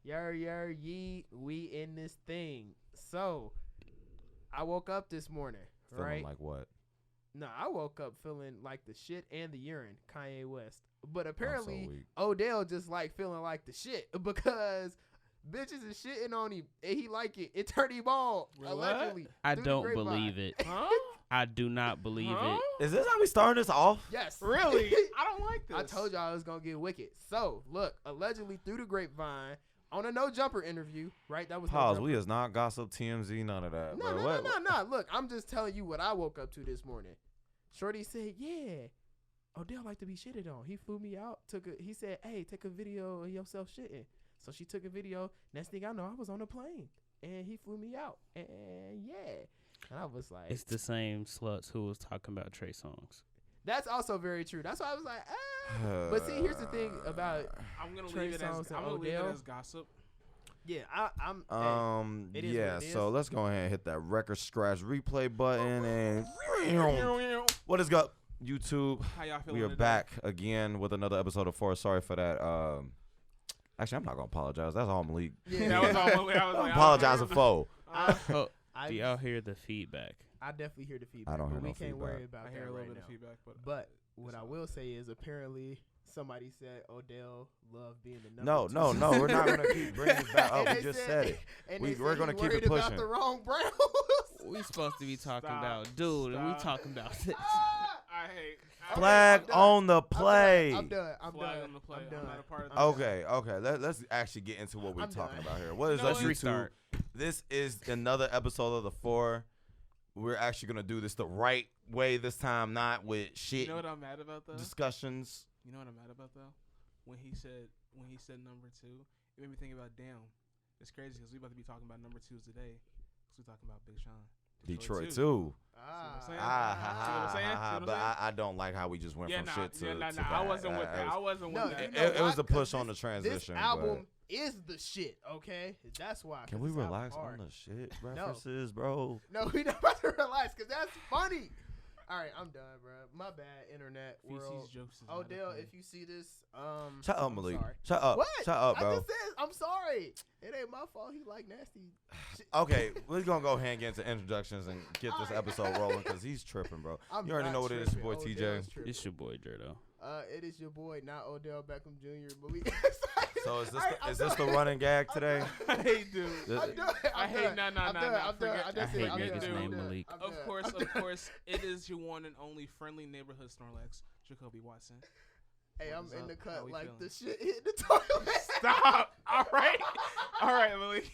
Yee, we in this thing. So, I woke up this morning, Feeling right? like what? No, I woke up feeling like the shit and the urine, Kanye West. But I'm apparently, so weak. Odell just like feeling like the shit because bitches is shitting on him and he like it. It turned him on, allegedly. I through the don't grapevine. believe it. Huh? I do not believe Huh? it. Is this how we starting this off? Yes. Really? I don't like this. I told y'all it was going to get wicked. So, look, allegedly through the grapevine, on a No Jumper interview, right? That was No Pause. Jumper. We is not gossip, TMZ, none of that. No, bro. no, What- no, no, no. Look, I'm just telling you what I woke up to this morning. Shorty said, yeah, Odell like to be shitted on. He flew me out. He said, hey, take a video of yourself shitting. So she took a video. Next thing I know, I was on a plane. And he flew me out. And yeah. And I was like. It's the same sluts who was talking about Trey Songz. That's also very true. That's why I was like, ah. But see, here's the thing about I'm gonna Trey leave it Songz as and I'm gonna leave it Odell. as gossip. Yeah, I'm. it is yeah, what it so is. let's go ahead and hit that record scratch replay button and what is up, YouTube? How y'all feeling We are today? back again with another episode of Force. Sorry for that. Actually, I'm not gonna apologize. That's all Malik. Yeah. That was all. I was I'm like, apologizing for. Oh, I, do y'all hear the feedback? I definitely hear the feedback. I don't hear but we no can't feedback. worry about I hear that a little right bit now. of feedback, But what it's I all will say is apparently somebody said Odell loved being the No, number no, two. no. We're not gonna keep bringing this back up. And We they just said it. and We- they we're said gonna he keep it worried about pushing. the wrong Browns. We supposed to be talking Stop. about dude, and we Stop. talking about this. I hate. Flag I'm done. on the play. I'm done. I'm Flag done. on the play. I'm I'm done. not a part of I'm this. done. Okay. Let's actually get into what we're I'm talking done. about here. What is No, up, let's YouTube? restart. This is another episode of the Four. We're actually gonna do this the right way this time, not with shit You know what I'm mad about though? discussions. You know what I'm mad about though? When he said number two, it made me think about damn. It's crazy because we about to be talking about number twos today. Because we're talking about Big Sean. Detroit too. too. See what I'm saying? Ah, See what I'm saying? See what I'm but saying? I don't like how we just went Yeah, from shit to. nah. to I that. wasn't with that. I wasn't No, with you that. know It was why? a push 'Cause on the this transition. album is the shit. Okay, that's why. Can 'cause we this album relax hard. on the shit references, bro? No, we not about to relax because that's funny. All right, I'm done, bro. My bad, internet world. Feces jokes is not Odell, okay. if you see this, Shut up, I'm Malik. sorry. Shut up. What? Shut up, I bro. just said I'm sorry. It ain't my fault. He like nasty. shit. Okay, we're gonna go ahead and get into introductions and get this Alright. episode rolling because he's tripping, bro. I'm You already not know what it is, your boy tripping. TJ. Odell's tripping. It's your boy Jerdo. It is your boy, not Odell Beckham Jr. Malik. So is this Alright, the, I'm is this the done. running gag I'm today? done. I hate dude. This- I'm done. I I'm hate- done. no, I'm no, done. no, I'm done. forget- I I just hate said I'm niggas done. named I'm done. Malik. I'm Of done. course, I'm of done. course, it is your one and only friendly neighborhood Snorlax, Jacoby Watson. Hey, What I'm is in up? the How cut we like feeling? the shit hit the toilet. Stop. All right, Malik.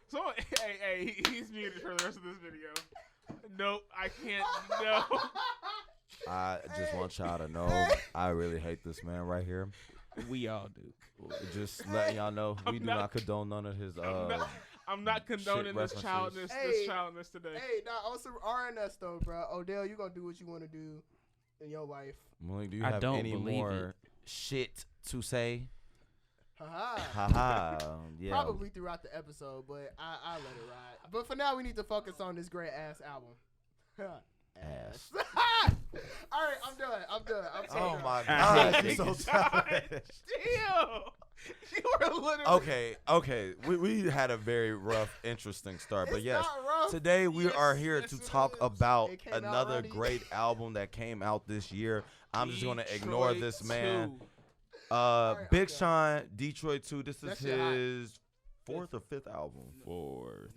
So, hey, he's muted for the rest of this video. Nope, I can't. No. I just want y'all to know I really hate this man right here. We all do. Just letting y'all know we I'm do not- not condone none of his I'm not condoning this references. childness. Hey. This childness today. Hey, nah, on some RNS though, bro. Odell, you gonna do what you want to do in your life. Malik, do you I have don't any believe more shit to say? Haha. Haha. Yeah. Probably throughout the episode, but I let it ride. But for now, we need to focus on this great ass album. Ass. All right, I'm done. I'm Oh done. my I God, hate you're so it. childish. Damn. You were literally. Okay. We had a very rough, interesting start, but It's yes, not rough. today we Yes, are here yes, to it talk is. about It came out another runny. great album that came out this year. I'm just gonna ignore Detroit this man. 2. right, Big I'm done. Sean, Detroit 2. This is That shit hot. his fourth or fifth album.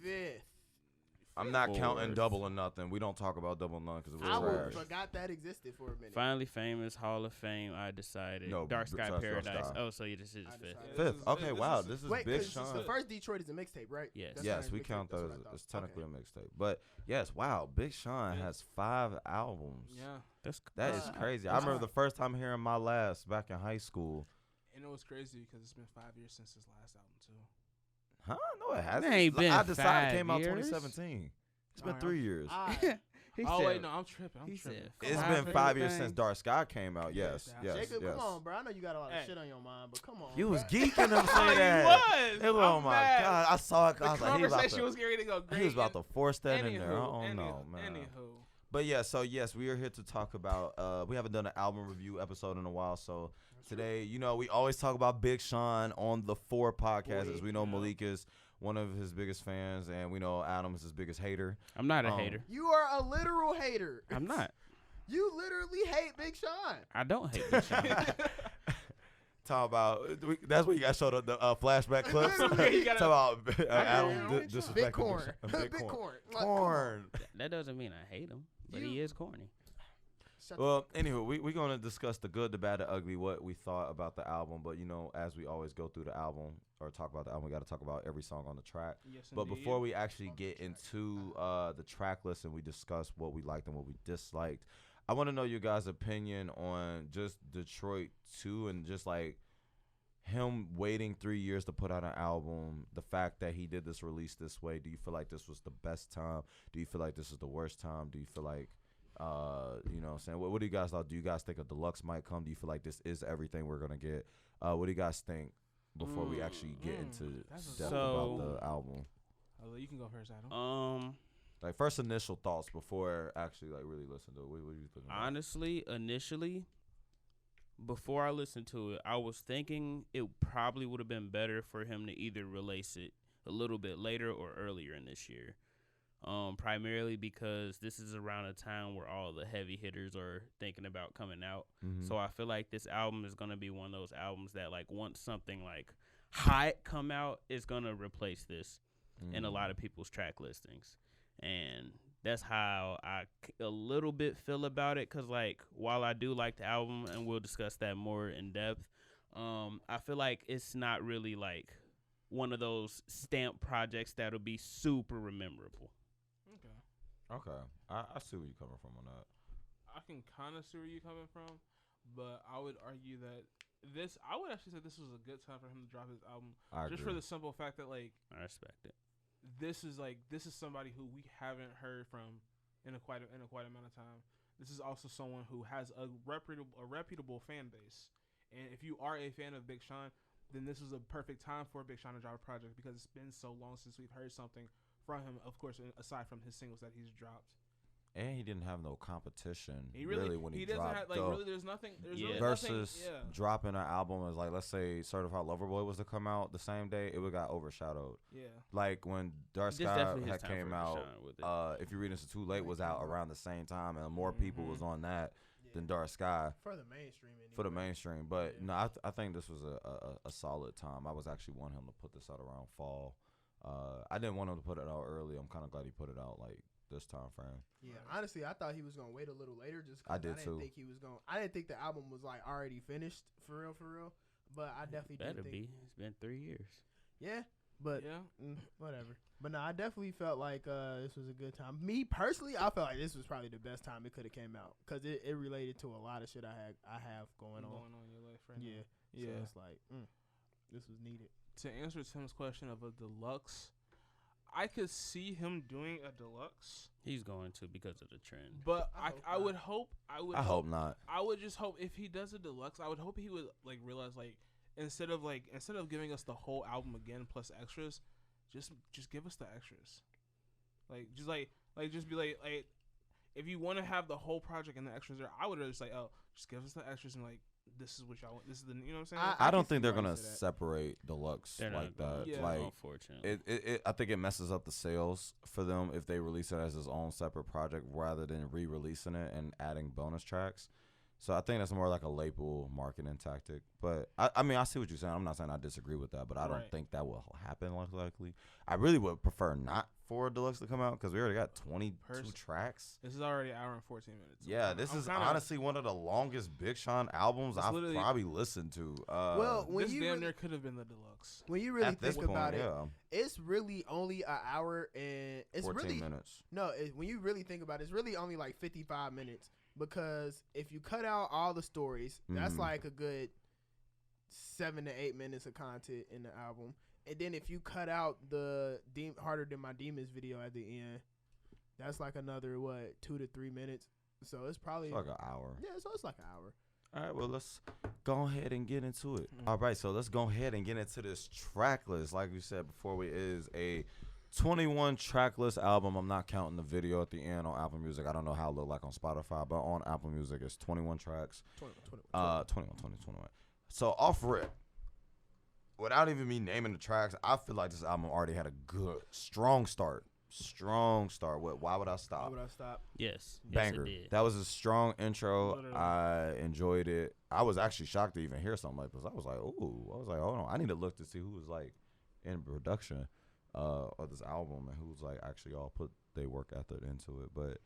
Fifth. I'm not counting Fourth. Double or Nothing. We don't talk about Double or Nothing because it I was would trash. forgot that existed for a minute. Finally Famous, Hall of Fame, I decided. No, Dark Sky Dark Paradise. Sky. Oh, so you just is I fifth. decided. This Fifth. is- Okay, this wow. is- This is Wait, Big 'cause Sean. the first Detroit is a mixtape, right? Yes. That's Yes, not we his count mixtape. That's those what I thought. as technically Okay. a mixtape. But yes, wow, Big Sean has 5 albums. Yeah. That's That is Wow. crazy. I That's remember hard. the first time hearing My Last back in high school. And it was crazy because it's been 5 years since his last album too. Huh? No, it hasn't. It ain't been I decided 5 came out years. 2017. It's been Alright, 3 years. He Oh said, wait, no, I'm tripping. I'm he tripping. said, It's Five been favorite 5 years things. since Dark Sky came out. Yes, Yeah, yes, Jacob, yes. come on, bro. I know you got a lot of Hey. shit on your mind, but come on. You was bro. geeking him Oh, say he that. was. Oh I'm my mad. God, I saw it. The I was like, he was about conversation to. was getting ready to go great. He was about to force that in there. I don't Anywho, know, man. Anywho. But yeah, so yes, we are here to talk about. We haven't done an album review episode in a while, so today. You know, we always talk about Big Sean on the 4 podcast, as we know Malik is one of his biggest fans, and we know Adam is his biggest hater. I'm not a hater. You are a literal hater. I'm not. You literally hate Big Sean. I don't hate Big Sean. Talk about that's what you guys showed up the flashback clips. Literally, Talk about Adam Big disrespecting corn. Big Big corn. corn. Like, Corn. That doesn't mean I hate him, but he You- is corny. Shut the Well, anyway, we're going to discuss the good, the bad, the ugly, what we thought about the album. But, you know, as we always go through the album or talk about the album, we got to talk about every song on the track. Yes, But indeed. before we actually get into the track list and we discuss what we liked and what we disliked, I want to know your guys' opinion on just Detroit 2 and just like him waiting 3 years to put out an album, the fact that he did this release this way. Do you feel like this was the best time? Do you feel like this is the worst time? Do you feel like you know what I'm saying? What do you guys thought? Do you guys think a deluxe might come? Do you feel like this is everything we're gonna get? What do you guys think before we actually get into That's a- depth So- about the album? You can go first, Adam. Like first initial thoughts before actually like really listen to it. What do you think? Honestly, initially, before I listened to it, I was thinking it probably would have been better for him to either release it a little bit later or earlier in this year. Primarily because this is around a time where all the heavy hitters are thinking about coming out. Mhm. So I feel like this album is going to be one of those albums that like once something like hot come out, it's going to replace this in a lot of people's track listings. And that's how I a little bit feel about it, because like while I do like the album and we'll discuss that more in depth, I feel like it's not really like one of those stamp projects that'll be super memorable. Okay, I see where you're coming from on that. I can kind of see where you're coming from, but I would argue that I would actually say this was a good time for him to drop his album, I just agree. for the simple fact that like I respect it. this is somebody who we haven't heard from in a quite amount of time. This is also someone who has a reputable fan base, and if you are a fan of Big Sean, then this is a perfect time for Big Sean to drop a project because it's been so long since we've heard something from him. Of course, aside from his singles that he's dropped. And he didn't have no competition He really when he doesn't dropped have like the really. There's nothing. There's Yeah. really versus nothing, yeah. dropping an album as like let's say Certified Lover Boy was to come out the same day, it would got overshadowed. Yeah. Like when Dark This Sky definitely his had time came for out, Deshaun with it. If you read into Too Late was out around the same time, and more people was on that than Dark Sky For the mainstream. Anyway. for the mainstream. But Yeah. no, I think this was a solid time. I was actually wanting him to put this out around fall. I didn't want him to put it out early. I'm kind of glad he put it out like this time frame. Yeah, honestly, I thought he was gonna wait a little later. Just 'cause I did didn't too. think he was gonna. I didn't think the album was like already finished for real. But I definitely Better did think. be. It's been 3 years. Yeah, but Yeah. whatever. But no, I definitely felt like this was a good time. Me personally, I felt like this was probably the best time it could have came out because it related to a lot of shit I have going on. in your life right Yeah, now. Yeah. So it's like this was needed. To answer Tim's question of a deluxe, I could see him doing a deluxe, He's going to because of the trend. but I I hope would not. hope I hope not. I would just hope if he does a deluxe, I would hope he would like realize like instead of giving us the whole album again plus extras, just give us the extras. Like just be like if you want to have the whole project and the extras there, I would just like just give us the extras and like this is what y'all want. This is the you know what I'm saying. I can don't see think they're why you gonna say that. separate deluxe They're like not going that. Yeah. Like unfortunately. I think it messes up the sales for them if they release it as its own separate project rather than re-releasing it and adding bonus tracks. So I think that's more like a label marketing tactic. But I mean, I see what you're saying. I'm not saying I disagree with that, but I don't Right. think that will happen likely. I really would prefer not for deluxe to come out because we already got 22 tracks. This is already an hour and 14 minutes. Yeah, this is honestly one of the longest Big Sean albums It's I've literally- probably listened to. Well, when This you damn really, near could have been the deluxe. when you really at this think point, about it, yeah, it's really only an hour and it's 14 really minutes. no. When you really think about it, it's really only like 55 minutes because if you cut out all the stories, that's Mhm. like a good 7 to 8 minutes of content in the album. And then if you cut out the Harder Than My Demons video at the end, that's like another 2 to 3 minutes. So it's probably It's like an hour. yeah. So it's like an hour. All right, well, let's go ahead and get into it. All right, so let's go ahead and get into this track list. Like we said before, it is a 21 track list album. I'm not counting the video at the end on Apple Music. I don't know how it look like on Spotify, but on Apple Music, it's 21 tracks. 21. 21. So off rip, without even me naming the tracks, I feel like this album already had a good, strong start. With Why Would I Why Stop? would I stop? Yes. Banger. Yes, it did. That was a strong intro. Literally. I enjoyed it. I was actually shocked to even hear something like this. I was like, ooh. I was like, hold on. I need to look to see who was like in production of this album and who's like actually all put their work ethic into it. But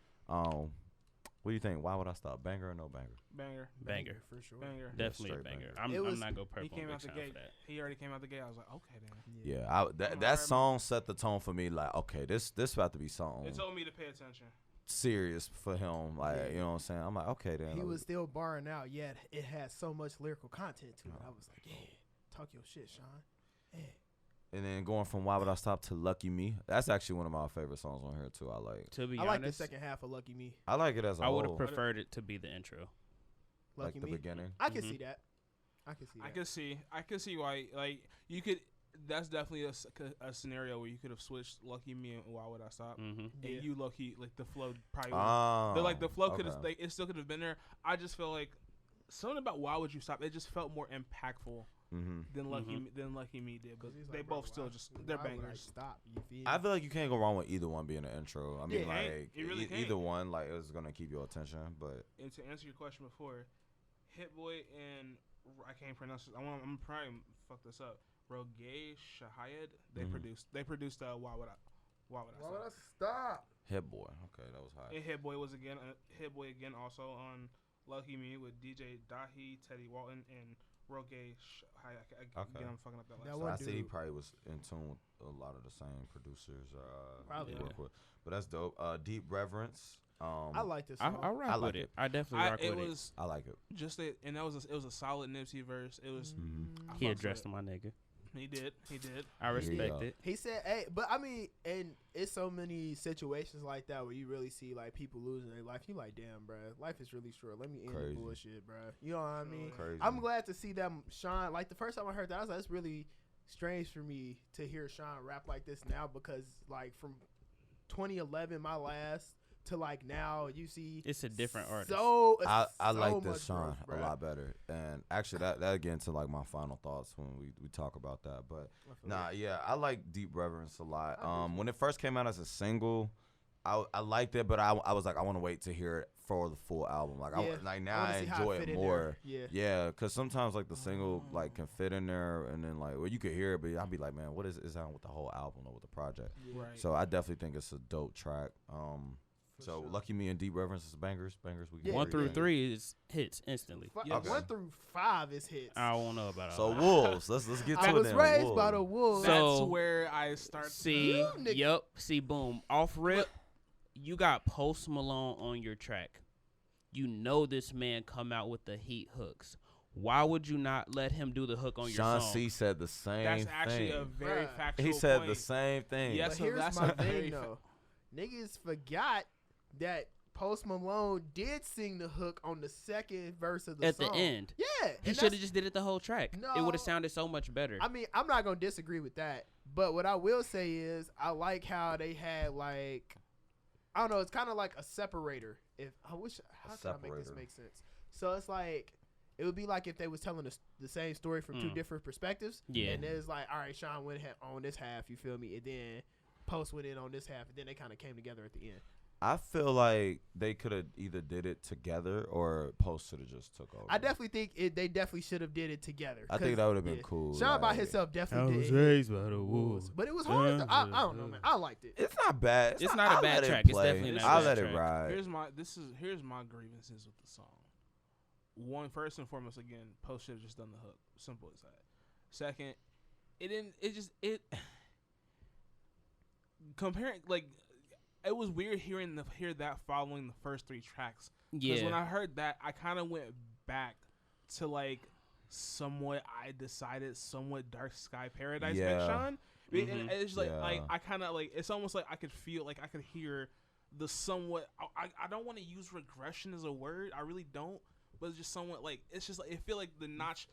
what do you think? Why Would I Stop? Banger or no banger? Banger. for sure. Banger. Definitely a straight banger. banger. It was- I'm not go He purple. came on out the Big Sean gate. for that. He already came out the gate. I was like, okay, then. Yeah, that song set the tone for me. Like, okay, this about to be something It told me to pay attention. serious for him. Like, Yeah. you know what I'm saying? I'm like, okay, then. He was still barring out, yet it had so much lyrical content to it. I was like, yeah, talk your shit, Sean. Yeah. And then going from Why Would I Stop to Lucky Me. That's actually one of my favorite songs on here too. I like. To be I like the honest, second half of Lucky Me. I like it as a I would whole. have preferred it to be the intro. Like Lucky the Me. beginning. I can Mhm. see that. I can see that. I could see why. Like you could. That's definitely a scenario where you could have switched Lucky Me and Why Would I Stop. Mm-hmm. Yeah. And you Lucky like the flow probably. Oh, The flow could have. okay. It still could have been there. I just feel like something about Why Would You Stop? It just felt more impactful than Lucky Me did. But 'Cause he's they like, both bro, still why- just they're why would I bangers. Stop. You feel I me? feel like you can't go wrong with either one being an intro. I mean, Yeah, like you really can't. either one, like it's gonna keep your attention. But And to answer your question before, Hit Boy and I can't pronounce it. I'm probably fuck this up. Roge Shahayed. They Mhm. produced Why Would I Stop? Stop? Hit Boy, okay, that was high. And Hit Boy was again also on Lucky Me with DJ Dahi, Teddy Walton, and Roge Shahayed. Okay. Again, I'm fucking up that last That name. So one I see he dude- probably was in tune with a lot of the same producers. Probably. he worked with. But that's dope. Deep Reverence. I like this I song. rock I like with it. it. I definitely rock It with it. was I like it. just and it was a solid Nipsey verse. It was. Mm-hmm. I He fucks addressed with my nigga. it. He did. I you respect go. it. He said, "Hey," but I mean, and it's so many situations like that where you really see like people losing their life. You like, damn, bro, life is really short. Let me end Crazy. the bullshit, bro. You know what I mean? Crazy. I'm glad to see them, Sean. Like the first time I heard that, I was like, it's really strange for me to hear Sean rap like this now because like from 2011, my last, to like now, you see It's a different artist. So I so like this much Sean growth, a bruh. lot better. And actually that get into like my final thoughts when we talk about that. But I feel nah, like- yeah, I like Deep Reverence a lot. I do. When it first came out as a single, I liked it, but I was like, I want to wait to hear it for the full album. Like Yeah, like now wanna I see how enjoy fit it in more. there. Yeah. Yeah, because sometimes like the single like can fit in there, and then like well you could hear it, but I'll be like, man, what is on with the whole album or with the project? Yeah. Right. So I definitely think it's a dope track. For So sure. Lucky Me and Deep Reverence is bangers. We Yeah, can 1 agree through on. 3 is hits instantly. Fi- Yes. 1 through 5 is hits. I don't know about So all that. Wolves, let's get to I it was then. raised by the Wolves. wolves. So- That's where I start. See, You nigga- yep. See, boom. Off rip, you got Post Malone on your track. You know this man come out with the heat hooks. Why would you not let him do the hook on Sean your song? C said the same That's thing. actually a very Bruh. factual. He said point. the same thing. Yes, But so here's that's my a very thing though. Niggas forgot that Post Malone did sing the hook on the second verse of the At song. the end. Yeah. He and should that's- have just did it the whole track. It No. would have sounded so much better. I mean, I'm not gonna disagree with that. But what I will say is I like how they had like I don't know, it's kinda like a separator. If I wish how can I make this separator. make sense? So it's like it would be like if they was telling the same story from two different perspectives. Yeah. And there's like, all right, Sean went on this half, you feel me? And then Post went in on this half, and then they kind of came together at the end. I feel like they could have either did it together or Post should have just took over. I definitely think they definitely should have did it together. I think 'cause, that would have been yeah, cool. Sean by like- himself definitely did. raised by the wolves. But it was hard. I don't know, man. I liked it. It's not bad. It's not a I'll bad let it track. It's play. definitely not a I'll bad let it track. ride. Here's my grievances with the song. One, first and foremost, again, Post should have just done the hook. Simple as that. Second, comparing like it was weird hear that following the first 3 tracks. Because when Yeah. I heard that, I kind of went back to like somewhat Dark Sky Paradise Big Yeah. Sean. Mhm. And it's like Yeah. I kind of like it's almost like I could feel like I could hear the somewhat I don't want to use regression as a word. I really don't. But it's just somewhat like it's just like I feel like the notch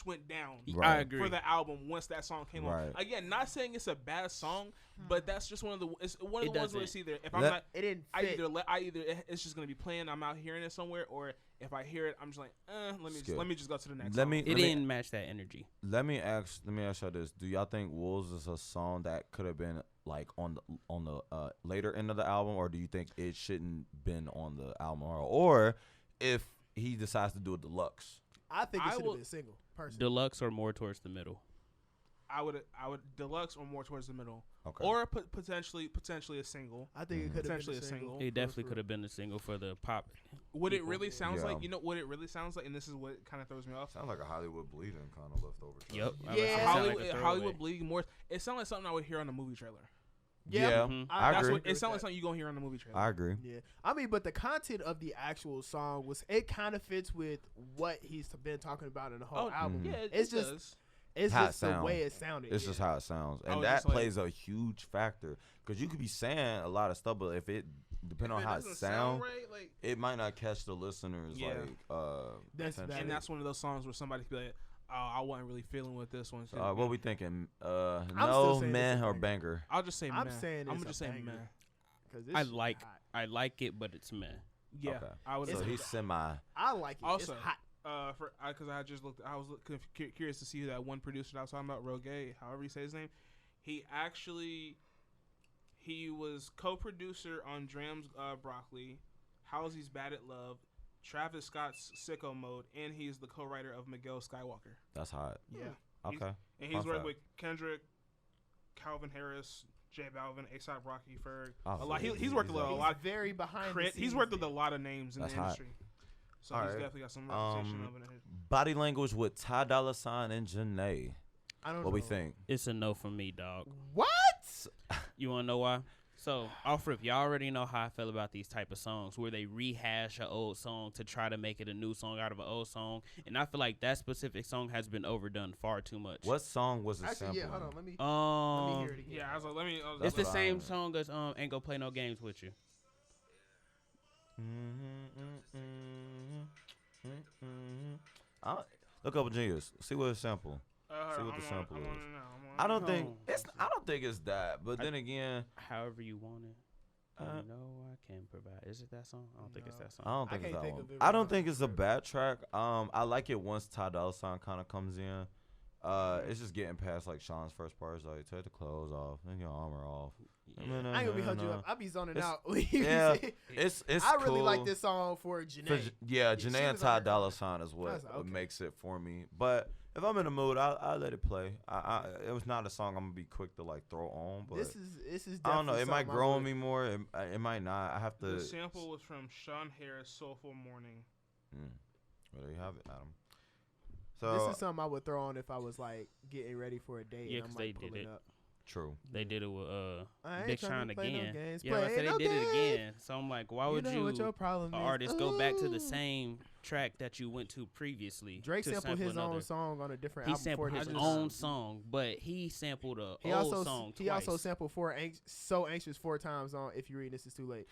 went down I Right. agree. for the album once that song came Right. on. Again, not saying it's a bad song, but that's just one of the It ones where doesn't. it's either if I'm That- not It didn't I fit. either it's just gonna be playing. I'm out hearing it somewhere, or If I hear it, I'm just like, let Skip. me just go to the next. Let song. me- It didn't match that energy. Let me ask y'all this: do y'all think Wolves is a song that could have been like on the later end of the album, or do you think it shouldn't been on the album, or if he decides to do a deluxe? I think it I should have will- been single. Personally, Deluxe or more towards the middle. I would deluxe or more towards the middle, Okay. or potentially a single. I think it could have Potentially been a single. It definitely could have been a single for the pop. What it People. really sounds Yeah. like, you know what it really sounds like, and this is what kind of throws me off. Sounds like a Hollywood Bleeding kind of leftover. track. Yep. Yeah. I was gonna say, it sound Hollywood, like a Hollywood throwaway. Bleeding more. It sounds like something I would hear on a movie trailer. Yeah. Mhm. I That's agree. what it sounds like something you gonna hear on a movie trailer. I agree. Yeah, I mean, but the content of the actual song it kind of fits with what he's been talking about in the whole album. Mhm. Yeah, It's just- does. It's How it just the sound. way it sounded. It's yeah. just how it sounds, I and was that just like- plays a huge factor because you could be saying a lot of stuff, but if it depending on If how it doesn't sound, right, like, it might not catch the listeners Yeah. That's attention. bad. and that's one of those songs where somebody could be like, "Oh, I wasn't really feeling with this one." So, what we thinking? still No, saying man, it's a or banger. banger? I'll just say, I'm meh. saying I'm it's gonna just a say, banger. meh. 'Cause this I shit like hot. I like it, but it's meh. Yeah, Okay. I would. It's So say he's semi. I like it. Also, it's hot. because I just looked, I was curious to see who that one producer that I was talking about, Rogue, however you say his name. He was co-producer on Dram's Broccoli, Halsey's Bad at Love, Travis Scott's Sicko Mode, and he's the co-writer of Miguel Skywalker. That's hot. Yeah. He's- Okay. And he's Fun worked fact. with Kendrick, Calvin Harris, J Balvin, A$AP Rocky, Ferg. Oh, A lot. yeah, He's worked with a He's lot. very behind. Crit. the He's scenes worked with a there. lot of names in That's the hot. industry. So All he's right. definitely got some reputation of it. Body language with Ty Dolla $ign and Janae. I don't What know. we think? It's a no from me, dog. What? You wanna know why? So, off rip, y'all already know how I feel about these type of songs where they rehash an old song to try to make it a new song out of an old song, and I feel like that specific song has been overdone far too much. What song was it Actually, sampled? yeah. Hold on. Let me hear it again. Yeah, I was like, let me. That's It's the what same I- song as Ain't Gonna Play No Games With You. Look up Genius. See what it sample. See what the sample is. I don't think it's. I don't think it's that. But then again, However you want it. Uh, You know I can provide. Is it that song? I don't think it's that song. I don't I think it's can't that think one. of it I right don't now. think it's a bad track. I like it once Ty Dolla $ign kind of comes in. It's just getting past like Sean's first part. It's like take the clothes off and your armor off. Yeah. I ain't gonna be hold you up. I be zoning It's- out. when you yeah, say- It's I really cool. like this song for Janae. For yeah, she Janae and was Ty on her Dolla song. $ign is what I was like, okay. makes it for me. But if I'm in the mood, I let it play. It was not a song I'm gonna be quick to like throw on. But This is. I don't know. definitely It might something I grow on would- me more. It might not. I have to. The sample was from Sean Harris' Soulful Morning. Well, there you have it, Adam. This So is something I would throw on if I was like getting ready for a date. Yeah, and 'cause I'm, like, they did pulling it. up. true. They did it with I ain't Big tryna Sean play no again. games, Yeah, I play said no they did it games. again. So I'm like, why would you know what your problem an is. artist go back to the Ooh. same track that you went to previously? Drake to sampled sample his another? own song on a different He album. sampled for his different own songs. song, but he sampled a He old also song he twice. also sampled So Anxious 4 times on If You Read This Is Too Late.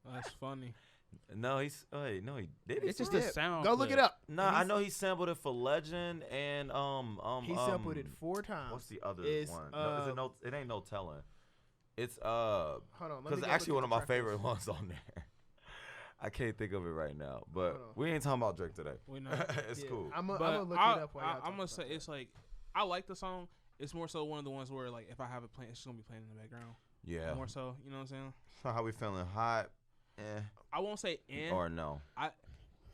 That's funny. No, he did. It's just Yeah. a sound. Go look it clip. up. No, And I he's- know he sampled it for Legend and He sampled it 4 times. What's the other It's, one? No, is it no? It ain't no telling. It's Hold on, let me because go actually look one at of my the track favorite list. ones on there. I can't think of it right now, but Hold on. we ain't talking about Drake today. We know. It's Yeah, cool. I'm But gonna look I, it up while y'all I'm talk gonna say about it's like I like the song. It's more so one of the ones where like if I have it playing, it's just gonna be playing in the background. Yeah. More so, you know what I'm saying? So how we feeling? Hot? I won't say Or no?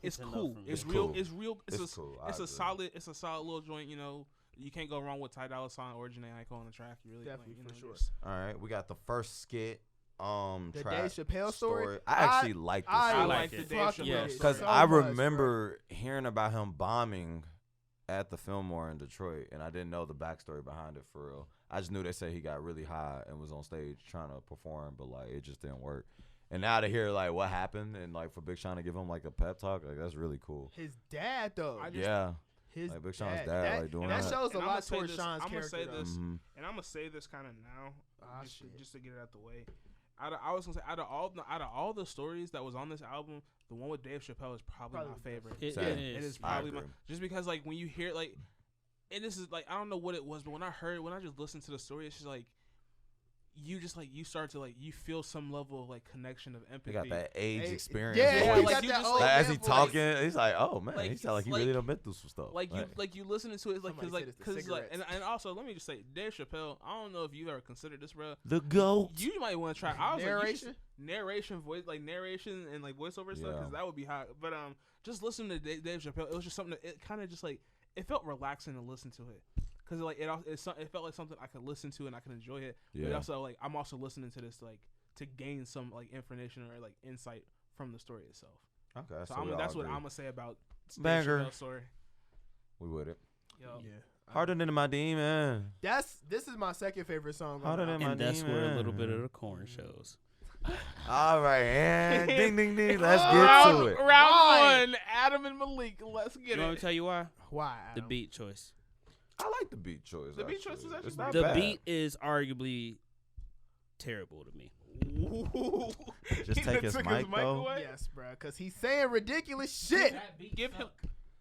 It's It's a no cool. for me. It's It's real. cool. It's real. It's It's a cool. I it's a agree. solid. It's a solid little joint. You know, you can't go wrong with Ty Dolla $ign or Janae Aiko on the track. You really Definitely, like, you for know, sure. just- All right, we got the first skit. The track, Dave Chappelle story. I actually like this. I song. like like it. the Dave fucking Chappelle with it Because so I much, bro. remember hearing about him bombing at the Fillmore in Detroit, and I didn't know the backstory behind it for real. I just knew they said he got really high and was on stage trying to perform, but like it just didn't work. And now to hear like what happened and like for Big Sean to give him like a pep talk, like that's really cool. His dad though. I just- Yeah, His like Big Sean's dad. dad, That, like, doing and that that. shows a And I'ma lot say towards this- Sean's I'ma character. say though. this. Mhm. And I'm gonna say this kind of now, Ah, just, shit. just to get it out the way. I was gonna say out of all the stories that was on this album, the one with Dave Chappelle is probably my Probably the favorite. It, Same. it It is. is probably my agree. just because like when you hear it, like, and this is like I don't know what it was, but when I just listened to the story, it's just like you just like you start to like you feel some level of like connection of He empathy. got that age Hey, experience. yeah, voice. he he like, got you that just, old Like, as he man voice. talking, he's like, "Oh man, like, he sound like he like- really done been through some stuff." Like you listening to it like Somebody because said it's the because like cigarettes. and also let me just say Dave Chappelle. I don't know if you ever considered this, bro. the goat. You might want to try. I was Narration? like, narration, voice, like narration and like voiceover stuff, Yeah. because that would be hot. But just listening to Dave Chappelle, it was just something that it kind of just like it felt relaxing to listen to it, because like it felt like something I could listen to and I could enjoy it. But Yeah. also like I'm also listening to this like to gain some like information or like insight from the story itself. Okay, So, we that's all what I'm agree. gonna say about Dave Banger. Chappelle's story. We with it. Yo. Yeah. Harder than my demon. This is my second favorite song. on Harder the than album. my And that's where a little bit demon. of the corn shows. All right, and ding ding ding. Let's get to round it. Why? one, Adam and Malik. Let's get You want me it. to tell you why? Why? The Adam? beat choice. I like the beat choice. The beat choice was actually It's not The bad. beat is arguably terrible to me. Just He take his took mic, though. away. Yes, bro, because he's saying ridiculous shit.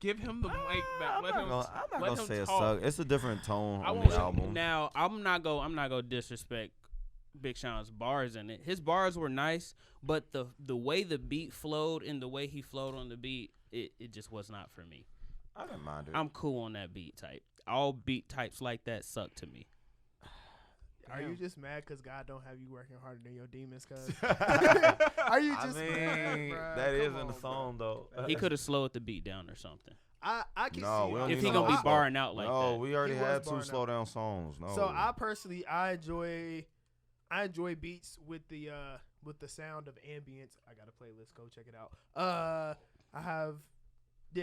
Give him the mic back. I'm Let not him. gonna, I'm not let gonna him say it talk. sucks. It's a different tone I on won't the say- album. Now I'm not gonna disrespect Big Sean's bars in it. His bars were nice, but the way the beat flowed and the way he flowed on the beat, it just was not for me. I didn't mind it. I'm cool on that beat type. All beat types like that suck to me. Are you Damn. just mad because God don't have you working harder than your demons? Cause are you I just mean, mad, bruh? that is Come in the on, song though. He could have slowed the beat down or something. I can No, see we it. don't If need he no gonna be slow. barring out like no, that. we already He was had 2 barring slow out. down songs. No. So I personally I enjoy beats with the sound of ambience. I got a playlist. Go check it out.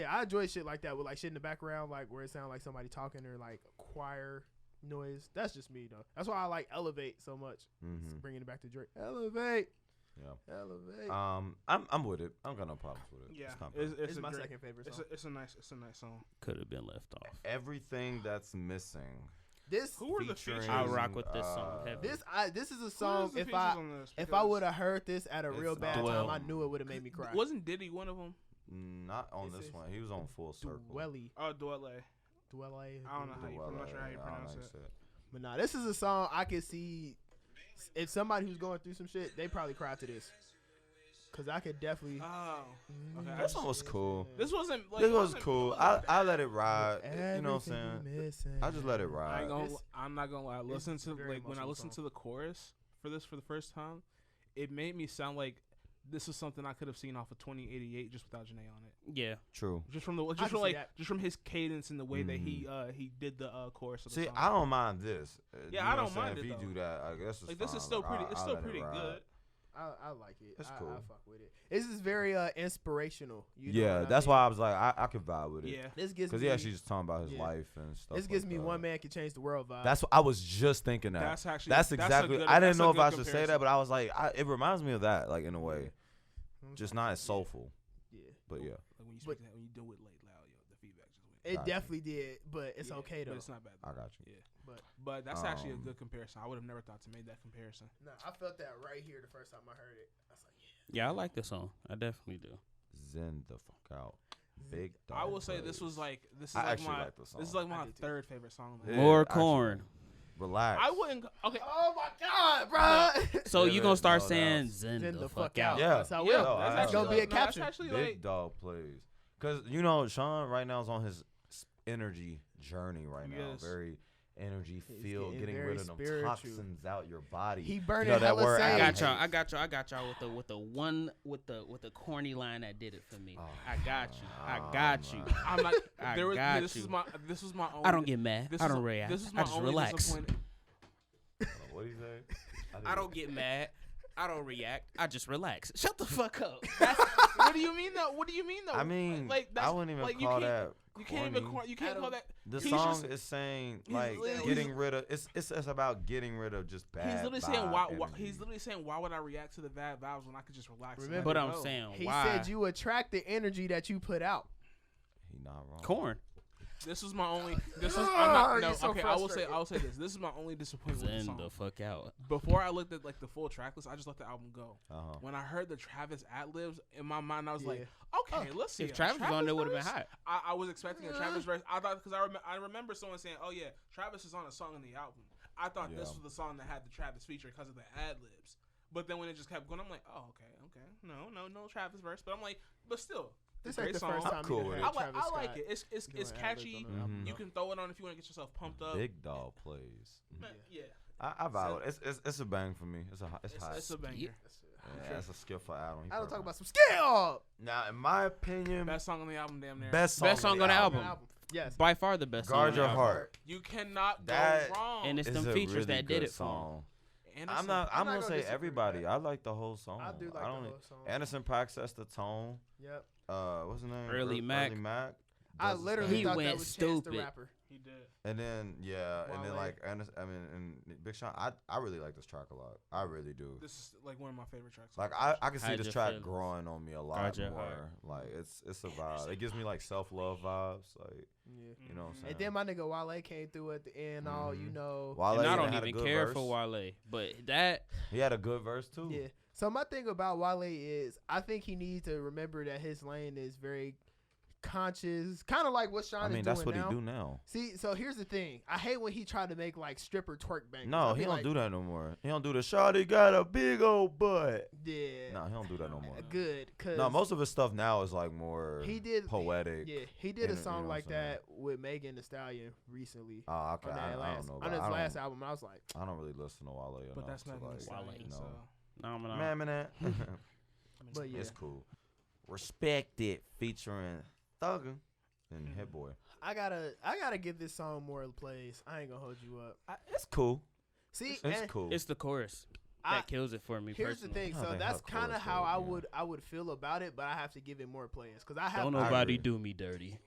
I enjoy shit like that with like shit in the background, like where it sounds like somebody talking or like choir noise. That's just me though. That's why I like Elevate so much. Mhm. Bringing it back to Drake. Elevate. Yeah. Elevate. I'm with it. I don't got no problems with it. Yeah, It's not it's, bad. it's a my great- second favorite It's song. a nice song. Could have been left off. Everything that's missing. This Who were the featuring, features? I rock with this song heavy. this is a Who song. was the If features I on this? if I would have heard this at a It's real bad Dwell. time, I knew it would have made me cry. Wasn't Diddy one of them? Not on This this is one. He was on Full Circle. Dwelly. Oh, Dwelle. Dwelly. I don't know how you- I'm not sure how you I don't pronounce know it. how you say But nah, this is a song I can see if somebody who's going through some shit, they probably cried to this. Cause I could definitely. Oh, okay. That song was cool. This wasn't. Like, This was wasn't- cool. I let it ride. You know what I'm saying? I just let it I ride. ain't gonna, This- I'm not gonna lie. Listen to very like when I emotional listened song. to the chorus for this for the first time, it made me sound like this is something I could have seen off of 2088 just without Janae on it. Yeah. True. Just from the can just from see like that. just from his cadence and the way that he did the chorus. Of the See, song. I don't mind this. Yeah, You I know don't what I'm mind saying? it, If you though. do that, I guess it's like this fine. is still Like, pretty. It's I'll still let it pretty ride. good. I like it. That's I cool. fuck with it. This is very inspirational. You know Yeah, what I that's mean? why I was like, I could vibe with it. Yeah. This gives Because me. he actually just talking about his yeah. life and stuff. This gives like me that. one man can change the world vibe. That's what I was just thinking that. That's actually That's a exactly. good- I didn't that's a know if good I should say comparison. that, but I was like, it reminds me of that, like in a way, I'm just sorry. not as soulful. Yeah. But yeah, Like when you But- speak that, when you do it like loud, yo, the feedback just went. It Gotcha. definitely did, but it's Yeah, okay though. But it's not bad. I got you. Yeah. But that's actually a Um, good comparison. I would have never thought to make that comparison. No, I felt that right here the first time I heard it. I was like, Yeah, I like this song. I definitely do. Zen the fuck out. Big dog. I will say this plays. was like this is I like actually my like this this is song. like my I do too. third favorite song. Yeah, More actually. corn. Relax. I wouldn't. Okay. oh my god, bro. So Yeah, you man, gonna start no saying doubt. Zen the fuck out. Yeah. That's how Yeah, will. No, that's I It's gonna actually be a like- That's caption. actually Big like dog plays. Cause you know Sean right now is on his energy journey right now. Yes. Very energy He's filled, getting getting very rid of them spiritual. toxins out your body. He burning You know that hella word sage. I got Hey. y'all. I got y'all with the corny line that did it for me. Oh, I got you. I oh, got you. man. I'm not. I There was got this you. is my this was my only. I don't get mad. This I is- don't react. This is I my just only relax. disappointment. What do you say? I don't get mad. I don't react. I just relax. Shut the fuck up. What do you mean though? What do you mean though? I mean, like that's, I wouldn't even like, call you can't, that. You can't even. corny. You can't call Adam, that. The he's song just- is saying he's like literally- getting rid of. It's about getting rid of just bad. He's literally saying vibe why. energy. He's literally saying why would I react to the bad vibes when I could just relax? and Remember- let But it I'm go? saying He why? said you attract the energy that you put out. He not wrong. corn. This was my only. This was. Ah, I'm not, you're no. so Okay, I will say. frustrated. I will say this. This is my only disappointment with the Zen song. the fuck out. Before I looked at like the full track list, I just let the album go. Uh-huh. When I heard the Travis ad libs in my mind, I was like, Yeah. okay, let's see. If a Travis was on there, would have been verse? hot. I was expecting a Travis verse. I thought because I remember someone saying, "Oh yeah, Travis is on a song in the album." I thought this Yeah. was the song that had the Travis feature because of the ad libs. But then when it just kept going, I'm like, oh, okay. No Travis verse. But I'm like, but still, This great ain't the song. first I'm time cool you with heard it. I like Travis Scott it. It's doing catchy. ad-libs on the album, Mhm. You though. can throw it on if you want to get yourself pumped up. Big Dog plays. Man, yeah, I valid. It's a bang for me. It's hot. it's a banger. Yeah. Yeah, that's a skill for Adam. I don't talk about some skill. Now, in my opinion, Best song on the album, damn near. best song, Best song on the album. Yes. By far the best. Guard song Your on the album. Heart. You cannot That- go wrong. And it's It's them a features really that did good it for him. song. Anderson, I'm I'm not gonna gonna say disagree with everybody. that. I like the whole song. I do like the whole song. Anderson .Paak sets the tone. Yep. What's his name? Early Mac. I does his literally thing. He thought went that was Chance the stupid. Rapper. He did. And then and then Wale. like Anderson, and Big Sean. I really like this track a lot. I really do. This is like one of my favorite tracks. Like I can see Hide this your track feelings. growing on me a lot Guard your more. heart. Like it's a vibe. It gives me like self-love vibes. Like Yeah. you know what I'm saying. And then my nigga Wale came through at the end. All you Mhm. know. Wale And I don't had a even good care verse. for Wale, but that He had a good verse too. Yeah. So my thing about Wale is I think he needs to remember that his lane is very conscious, kind of like what Sean I mean is that's doing what now. he do now. See, so here's the thing. I hate when he tried to make like stripper twerk bangers. No, I'll he be don't like, do that no more. He don't do the shawty got a big old butt. Yeah. No, he don't do that no more. Good. Cause No, most of his stuff now is like more he did poetic. Yeah, he did a and, you song know what like I'm saying? that with Megan Thee Stallion recently. Oh, okay. On I that don't last, know. on but his I last don't, album, I was like, I don't really listen to Wale enough But that's to not like, Megan Thee Wale. Stallion, you so. know. no. Man. but yeah, It's cool. Respect It featuring Thugger and Mm-hmm. Hit Boy. I gotta give this song more plays. I ain't gonna hold you up. It's cool. See, It's and cool. It's the chorus I- that kills it for me. here's personally. the thing. I So think that's her kind of chorus how though, I would feel about it, but I have to give it more plays because I have. Don't I nobody agree. do me dirty.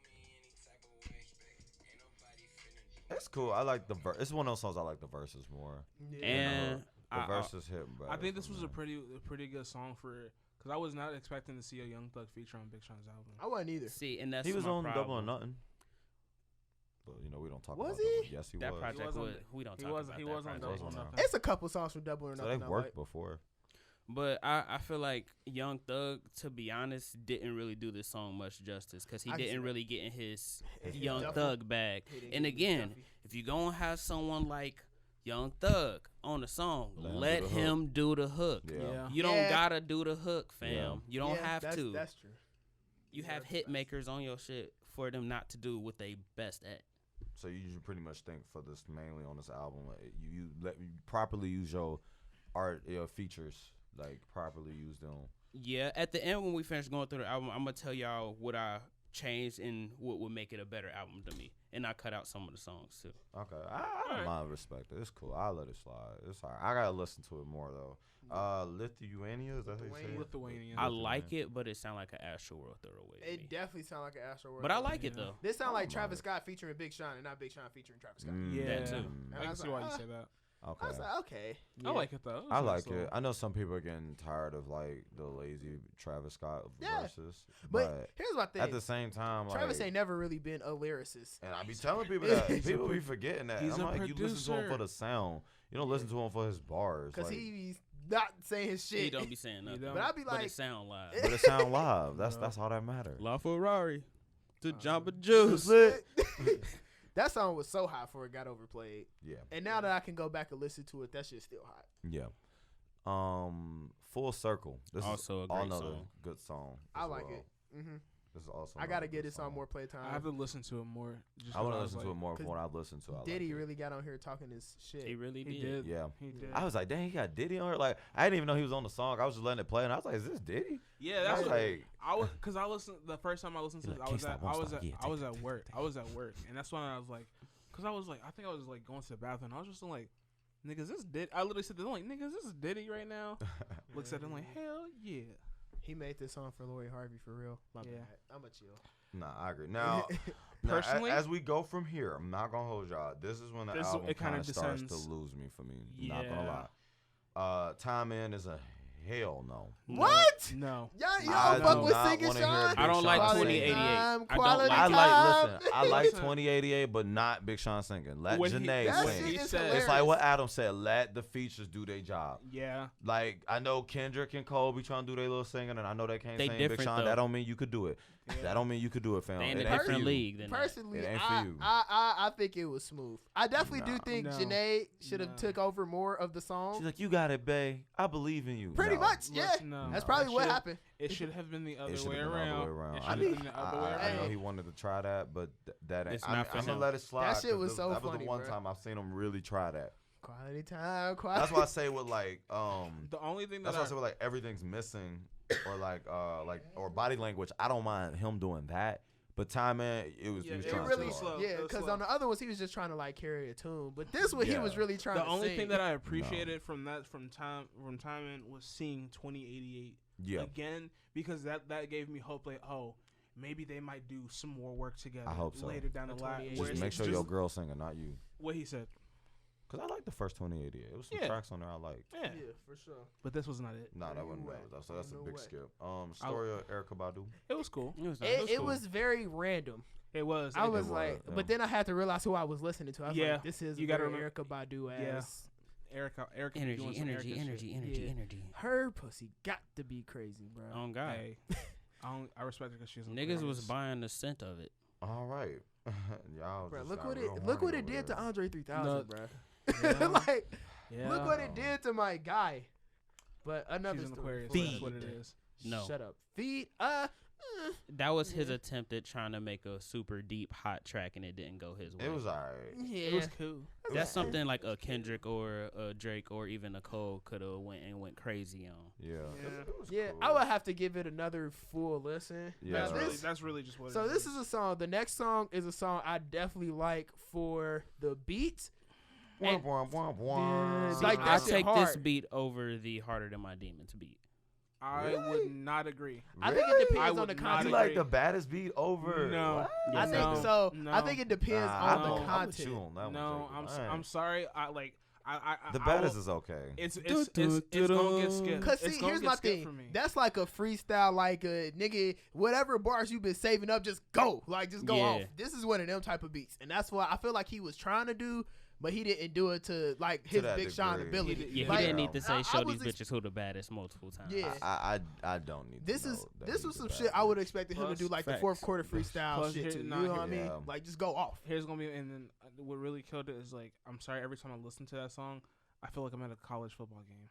It's cool. I like the verse. It's one of those songs I like the verses more. Yeah. And The verses hit better. I think this for was me. a pretty good song for because I was not expecting to see a Young Thug feature on Big Sean's album. I wasn't either. see, and that's He was my on problem. Double or Nothing. But you know we don't talk Was about he? Double. Yes, he That was. project was on was, the- we don't He talk was about he that was on project. Double or was on Nothing. there. It's a couple songs from Double or So Nothing. they've I worked like. before. But I feel like Young Thug, to be honest, didn't really do this song much justice because he I can see didn't that. really get in his His Young duffel. Thug bag. He didn't And get his again, Duffy. if you gonna have someone like Young Thug on the song, Let him do the hook. let him do the hook. Yeah. You don't Yeah. gotta do the hook, fam. Yeah. You don't Yeah, have that's, to. That's true. You Yeah, have that's hit facts. makers on your shit for them not to do what they best at. So you pretty much think for this mainly on this album, you properly use your art, your features, like properly use them. Yeah, at the end when we finish going through the album, I'm gonna tell y'all what I changed and what would make it a better album to me, and I cut out some of the songs too. Okay, I don't mind respect it. It's cool. I'll let it slide. It's alright. I gotta listen to it more though. Lithuania, is that how you say it? Lithuanian. I like it, but it sound like an Astro World throwaway. to me. It definitely sounds like an Astro World. But I like it Yeah. though. This sound like I don't Travis mind Scott featuring Big Sean and not Big Sean featuring Travis Scott. Yeah, That too. And I I can was see like, why you ah. say that. I Okay. was like, okay. I like it though. It was I nice like it. little- I know some people are getting tired of like the lazy Travis Scott Yeah. verses, But here's my thing. at the same time, Travis like, ain't never really been a lyricist. and I be telling people that He's a people pro- be forgetting that. he's I'm a like, you listen to him for producer. the sound. You don't listen to him for his bars. Because like, he's not saying his shit. He don't be saying nothing. don't. But I'd be But like, it sound live. but it sound live. No. That's all that matters. La Ferrari to Uh, Jamba Juice. that song was so hot before it got overplayed. Yeah, And now that I can go back and listen to it, that shit's still hot. yeah. Full Circle. This Also a is great another song. good song. I as like well. it. Mm-hmm. This is also. I got to another get good this on song. more playtime. I have to listen to it more. Just I want to 'cause listen to it more from what I've listened to. I Diddy like it. really got on here talking his shit. He really He did. did. Yeah. He did. I was like, dang, he got Diddy on here. Like, I didn't even know he was on the song. I was just letting it play, and I was like, is this Diddy? Yeah, I that's was what, like, I was because I listened the first time I listened to You're it. like, I was can't at stop, won't I was stop. at Yeah, I was take at it, work. take I was at work, and that's when I was like, because I was like, I think I was like going to the bathroom. I was just like, niggas, this Diddy. I literally said, I'm like, niggas, this is Diddy right now. Looks at him like, hell yeah. He made this song for Lori Harvey for real. My Yeah. bad. I'm a chill. nah, I agree. Now, Personally- as we go from here, I'm not gonna hold y'all. This is when the This- album it kinda kind of starts to descends. lose me for me. Not gonna Yeah. lie. Time In is a hell no. What? No. Y'all, you I don't fuck do with not singing wanna hear Sean? Big I don't like Sean Quality sing. 2088. time, I don't quality like- I time. like I like Listen. 2088, but not Big Sean singing. Let What he- Janae That sing. shit He is said- hilarious. It's like what Adam said. Let the features do their job. Yeah. Like I know Kendrick and Cole be trying to do their little singing, and I know they can't They sing Big different, Sean. though. That don't mean you could do it. That don't mean you could do it, fam. They in It a ain't for different you. league than that. Personally, It ain't for I, you. I think it was smooth. I definitely do Nah. think No. Janae should have No. took over more of the song. She's like, you got it, bae. I believe in you. Pretty No. much, yeah. No. That's It probably what should've- happened. It should have been the other It should way have been the around. other way around. It I, should mean, have been the other way I know around. he wanted to try that, but that ain't. It's I'm not for gonna him. let it slide. That shit 'cause was so that was funny, the one bro. time I've seen him really try that. Quality time, That's why I say with like The only thing That's that why I say with like everything's missing or body language. I don't mind him doing that, but timing he was Yeah, trying it to really, too slow. hard. yeah, It was because slow. on the other ones he was just trying to like carry a tune, but this one he Yeah. was really trying the to only sing. thing that I appreciated from timing was seeing 2088 Yeah, again, because that gave me hope. Like, oh, maybe they might do some more work together. I hope so. Later down the The line. 28. where just it's make sure just your girl singing, not you. what he said. Cause I like the first 2088. It was some Yeah. tracks on there I liked. Yeah, Yeah, for sure. but this was not it. Nah, that No wasn't. way. That's a No big way. skip. Story of Erica Badu. It was cool. It was nice. It cool. was very random. It was. I It- was was, like, yeah. but then I had to realize who I was listening to. I was Yeah, like, this is you gotta very remember- Erica Badu Yeah. ass. Erica be Energy, doing some energy, Erica energy, shit. energy, Yeah. energy. Her pussy got to be crazy, bro. On God. Hey, I respect her because she's Niggas was buying the scent of it. All right, y'all. Bro, just look got what real it look what horny it did over to there. Andre 3000, Look. bro. Yeah. Like, Yeah. look what it did to my guy. But another She's an story. Aquarius. for That's Feed. what another it day. is. No. Shut up. Feed. That was his Yeah. attempt at trying to make a super deep hot track, and it didn't go his way. It was alright. Yeah. It was cool. That's something like a Kendrick or a Drake or even a Cole could have went crazy on. Yeah. Yeah. It was Yeah, cool. I would have to give it another full listen. Yeah. Now, That's really just what it so is. this is a song. The next song is a song I definitely like for the beat. Womp, womp, womp, womp. Yeah, See, like, I that shit take this hard. beat over the Harder Than My Demons beat. I Really? would not agree. I think Really? it depends I on would the not You content. agree. like the baddest beat over? No. What? I Yes, think I do. so. No. I think it depends Nah, on no. the I'm with content. you on that one, No, Jacob. I'm sorry. I The I baddest will- is okay. It's gonna get skipped. Cause It's see, gonna here's get my skipped thing. for me. That's like a freestyle, like a nigga, whatever bars you've been saving up, just go, like just go Yeah. off. This is one of them type of beats, and that's what I feel like he was trying to do, but he didn't do it to like his that Big Sean degree. ability. He did- Yeah, Like, he didn't need to say I show was these bitches who the baddest multiple times. Yeah. I don't need. This to is know that this he's was the some baddest. shit I would have expected him to Plus, do, like the facts. fourth quarter freestyle Plus, shit here- too. You nah, know what I mean? yeah. Like just go off. Here's gonna be, and then what really killed it is like, I'm sorry. Every time I listen to that song, I feel like I'm at a college football game.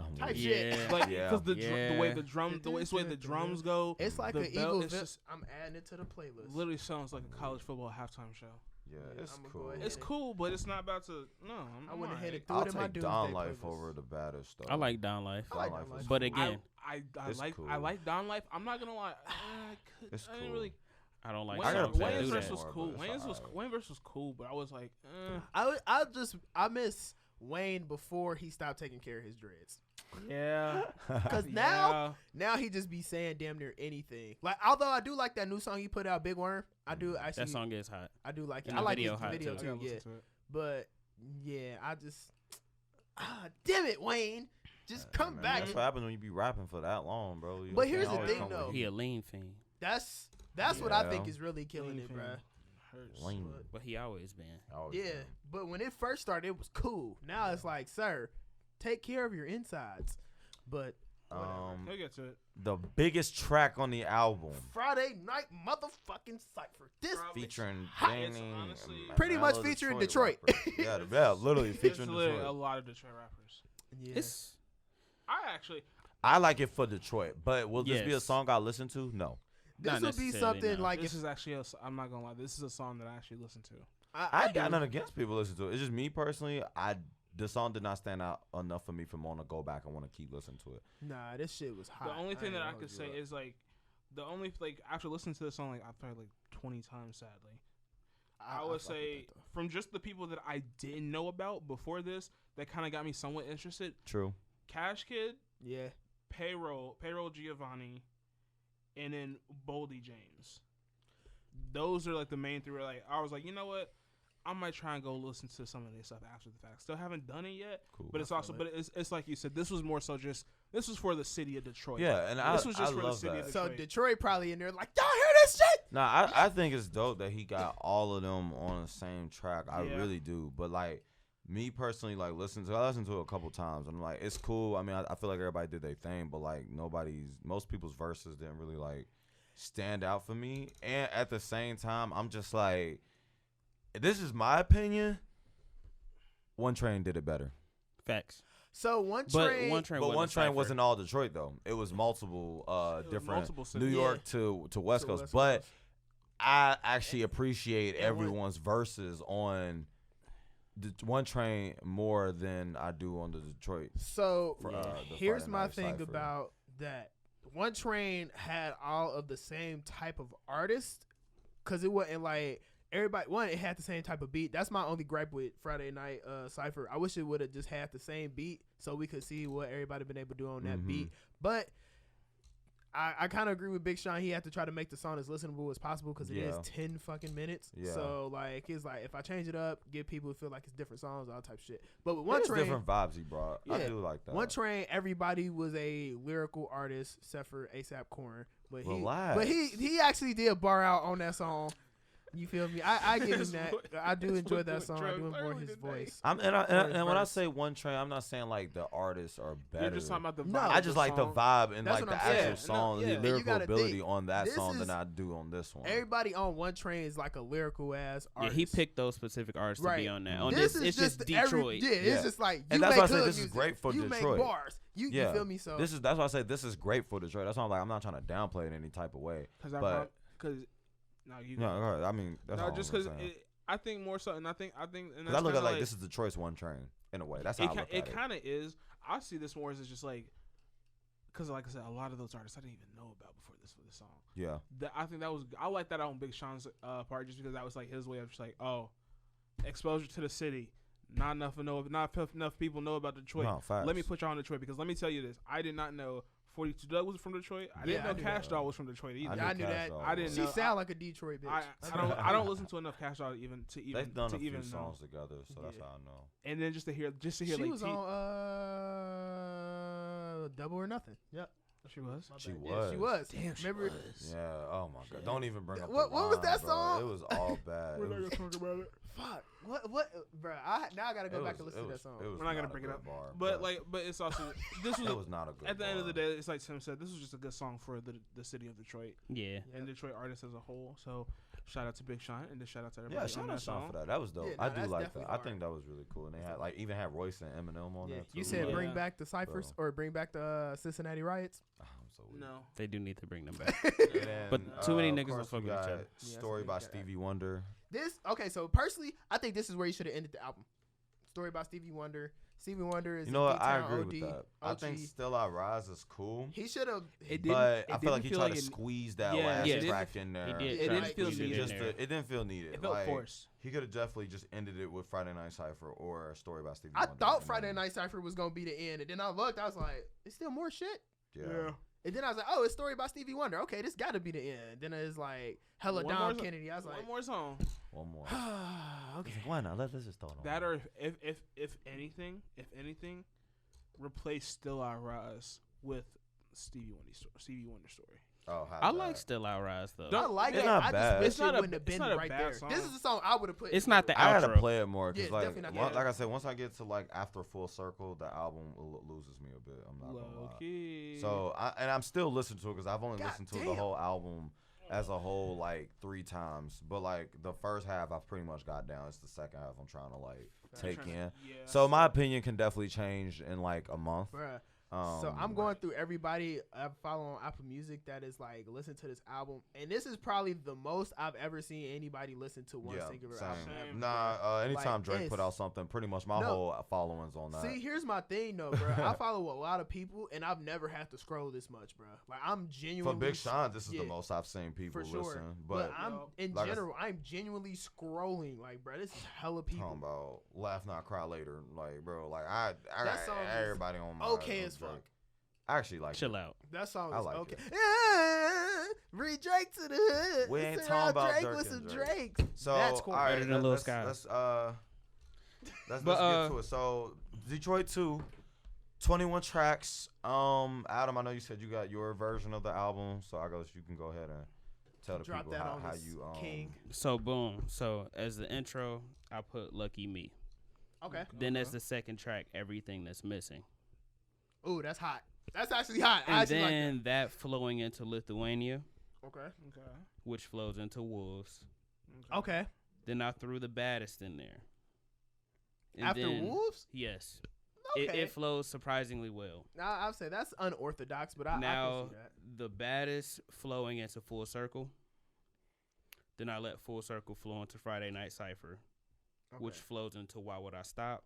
I'm Type weak. shit. Yeah. Like, Yeah. because the way the Yeah. drum, the way the drums go, It's like The an belt Eagles. is just- I'm adding it to the playlist. literally sounds like a college football halftime show. Yeah, it's I'ma go cool. ahead. It's cool, but it's not about to. No, I went ahead and threw I'll it in my take Doomsday Don Life playlist. over the baddest though. I like Don Life. I like Don Don Life Life. is But cool. again, I It's like cool. I like Don Life. I'm not gonna lie. It's I didn't cool. really. I don't like I gotta songs play that Wayne's do verse that. was more, cool. but it's alright. Wayne verse was cool, but I was like, I miss Wayne before he stopped taking care of his dreads. yeah. Cause now he just be saying damn near anything. Like although I do like that new song he put out, Big Worm. I do actually. That song is hot. I do like it. And I the like video his hot, video too. too. Yeah, but yeah, I just damn it, Wayne, just come Man, back. That's what happens when you be rapping for that long, bro. You But can't here's the always thing, come with though. heat. He a lean fiend, That's what I Yeah. think is really killing Lean it, Fiend bruh. hurts. Lean. but he always been. Always Yeah, been. but when it first started, it was cool. Now it's like, sir, take care of your insides. But He'll get to it. The biggest track on the album, Friday night motherfucking cipher. This featuring hot. It's Danny, honestly- Pretty much Mellow featuring rappers. yeah, literally It's featuring literally a Detroit. lot of Detroit rappers. yeah. It's I like it for Detroit, but will this be a Yes. song I listen to? No. This Not would be necessarily, something no. like This if is actually I'm not gonna lie. This is a song that I actually listen to. I do. got nothing against people listening to it. It's just me personally. The song did not stand out enough for me for want to go back and want to keep listening to it. Nah, this shit was hot. The only thing ain't that I gonna could hold say you up. is like, the only like after listening to this song like I've heard like 20 times. Sadly, I would fuck with say that, though. from just the people that I didn't know about before this, that kind of got me somewhat interested. True. Cash Kid, Yeah. Payroll Giovanni, and then Boldy James. Those are like the main three. Where, like I was like, you know what, I might try and go listen to some of this stuff after the fact. Still haven't done it yet, Cool. but it's also, but it's like you said, this was more so just this was for the city of Detroit. Yeah, and This was just I for the love city that. of So Detroit. Detroit probably in there like, y'all hear this shit? Nah, I think it's dope that he got all of them on the same track. I Yeah. really do. But like me personally, like I listened to it a couple times. I'm like, it's cool. I mean, I feel like everybody did their thing, but like most people's verses didn't really like stand out for me, and at the same time, I'm just like, this is my opinion. One Train did it better. Facts. So One But Train. One Train But wasn't One a Train cipher. wasn't all Detroit though. It was multiple different multiple New cities. York to West To Coast. West But Coast. I actually appreciate Yeah, One- everyone's verses on the One Train more than I do on the Detroit. So For, the here's Friday my Night thing Cypher. about that. One Train had all of the same type of artists, cause it wasn't like everybody. One, it had the same type of beat. That's my only gripe with Friday Night Cypher. I wish it would have just had the same beat so we could see what everybody been able to do on that Mhm. beat. But I kind of agree with Big Sean. He had to try to make the song as listenable as possible because it is Yeah. 10 fucking minutes. Yeah. So like it's like if I change it up, give people feel like it's different songs, all type of shit. But with One There's Train, different vibes he brought. I Yeah. do like that. One Train, everybody was a lyrical artist except for ASAP Corn. But Relax. he actually did bar out on that song. You feel me? I give him His that. voice- I do his enjoy voice that went song. I drunk do enjoy early his today. voice. And Or his when I verse. say One Train, I'm not saying like the artists are better. You're just talking about the vibe. No. of I just like the song. vibe and That's like what the I'm saying. actual No, song, yeah. the And you lyrical gotta ability think, on that this song is- than I do on this one. Everybody on One Train is like a lyrical ass Yeah, artist. he picked those specific artists to be Right. on that. On This this, is it's just every- Detroit. yeah, Yeah. it's just like you And that's make why I say hood this is music, great for you Detroit. make bars. You feel me? So that's why I say this is great for Detroit. That's why I'm like I'm not trying to downplay it in any type of way. Because But- no, you No, go ahead. I mean that's no, all just I'm because saying. I think more so, and I think, and Because that's I look at kinda like this is Detroit's One Train in a way. That's it. how I look at It it. kind of is. I see this more as just like, because like I said, a lot of those artists I didn't even know about before this for this song. Yeah. I think that was I like that on Big Sean's part just because that was like his way of just like, oh, exposure to the city. Not enough people know about Detroit. No, facts. Let me put y'all on Detroit because let me tell you this. I did not know 42 Doug was from Detroit. I didn't Yeah, I know knew Cash that. Doll was from Detroit either. I knew Cash that. Doll I didn't was. she know. sound like a Detroit bitch. I don't listen to enough Cash Doll even to even They've done to a few even know. songs together, so that's Yeah. how I know. And then just to hear She like was on Double or Nothing. Yep. she was. My She bad. Yeah, she was. Damn, she Remember? was. Yeah. Oh my god. Don't even bring up. What the was line, that bro. song? It was all bad. We're It not was- gonna talk about it. Fuck. What? Bro, now I gotta go it back was- and listen it to was- that song. it was We're not gonna a bring it good up. bar, But it's also this was it was not a good. at the end of the bar. day, it's like Tim said, this was just a good song for the city of Detroit Yeah. and Detroit artists as a whole. So shout out to Big Sean and just shout out to Yeah, everybody shout on out that Sean song. for that. That was dope. Yeah, I no, do that's like definitely that. I hard. think that was really cool. And they had like even had Royce and Eminem on Yeah. there too. You said Yeah. bring back the ciphers Bro. or bring back the Cincinnati riots. I'm so weak. No, They do need to bring them back. And then, But too many of niggas don't course, fuck we with each got other. Yeah, Story that's by what we got. Stevie Wonder. So personally, I think this is where you should have ended the album. Story by Stevie Wonder. Stevie Wonder is You know a what? I D-Town agree OD, with that. I think OG. Still I Rise is cool. He should have. it didn't. But it I feel like didn't he feel tried like to it- squeeze that Yeah, last yeah. track in there. He did. It try didn't to feel squeeze needed. in Just there. it didn't feel needed. It felt Like, forced. he could have definitely just ended it with Friday Night Cypher or Story by Stevie I Wonder. thought and Friday then- Night Cypher was gonna be the end, and then I looked. I was like, "It's still more shit." Yeah. And then I was like, "Oh, it's Story by Stevie Wonder. Okay, this got to be the end." Then it's like hella One Dom more so- Kennedy. I was One like, more song. One more. "Okay." Why not? Let's just throw it on. That or if anything, replace Still I Rise with Stevie Wonder story. Oh, how I bad. like Still I Rise though. I like It's it. not I bad. just It's wish not it a- wouldn't have it's been not a right bad there. song. This is the song I would have put. It's not the I gotta outro. play it more Yeah, because it's like, definitely not like that. I said, once I get to like after Full Circle, the album loses me a bit. I'm not gonna Low lie. key. So I'm still listening to it because I've only God listened to damn. the whole album as a whole like 3 times. But like the first half, I've pretty much got down. It's the second half I'm trying to like take in. Yeah. So my opinion can definitely change in like a month. Bruh. So I'm Um, going through everybody I follow on Apple Music that is like listen to this album, and this is probably the most I've ever seen anybody listen to one Yeah, singular same. album. Same. Nah, anytime Like, Drake it's- put out something, pretty much my No. whole following's on that. See, here's my thing though, bro. I follow a lot of people, and I've never had to scroll this much, bro. Like I'm For genuinely Big Sean, this is yeah, the most I've seen people for sure. listen. But But I'm Yo, in like I general, I'm genuinely scrolling. Like, bro, this is hella talking people. about Laugh Not Cry Later, like bro, like I That got song is everybody on my Okay as Drake. fuck. I actually like Chill it. out. That song I is like okay. it. Yeah, read Drake to the hood. We It's ain't around talking about Drake Dirk with and some Drake. Drakes. So That's cool. all right, Better than Lil let's, Sky. let's But, get to it. So Detroit 2, 21 tracks. Adam, I know you said you got your version of the album, so I guess you can go ahead and tell the Drop people that how on us, you King. So boom. So as the intro, I put Lucky Me. Okay. Then as the second track, Everything That's Missing. Ooh, that's hot. That's actually hot. I And actually then like that flowing into Lithuania. Okay. Okay. which flows into Wolves. Okay. Then I threw the Baddest in there. And After then- Wolves? Yes. Okay. It flows surprisingly well. Now I'll say that's unorthodox, but I Now, can see that. the Baddest flowing into Full Circle. Then I let Full Circle flow into Friday Night Cypher, which Okay. flows into Why Would I Stop,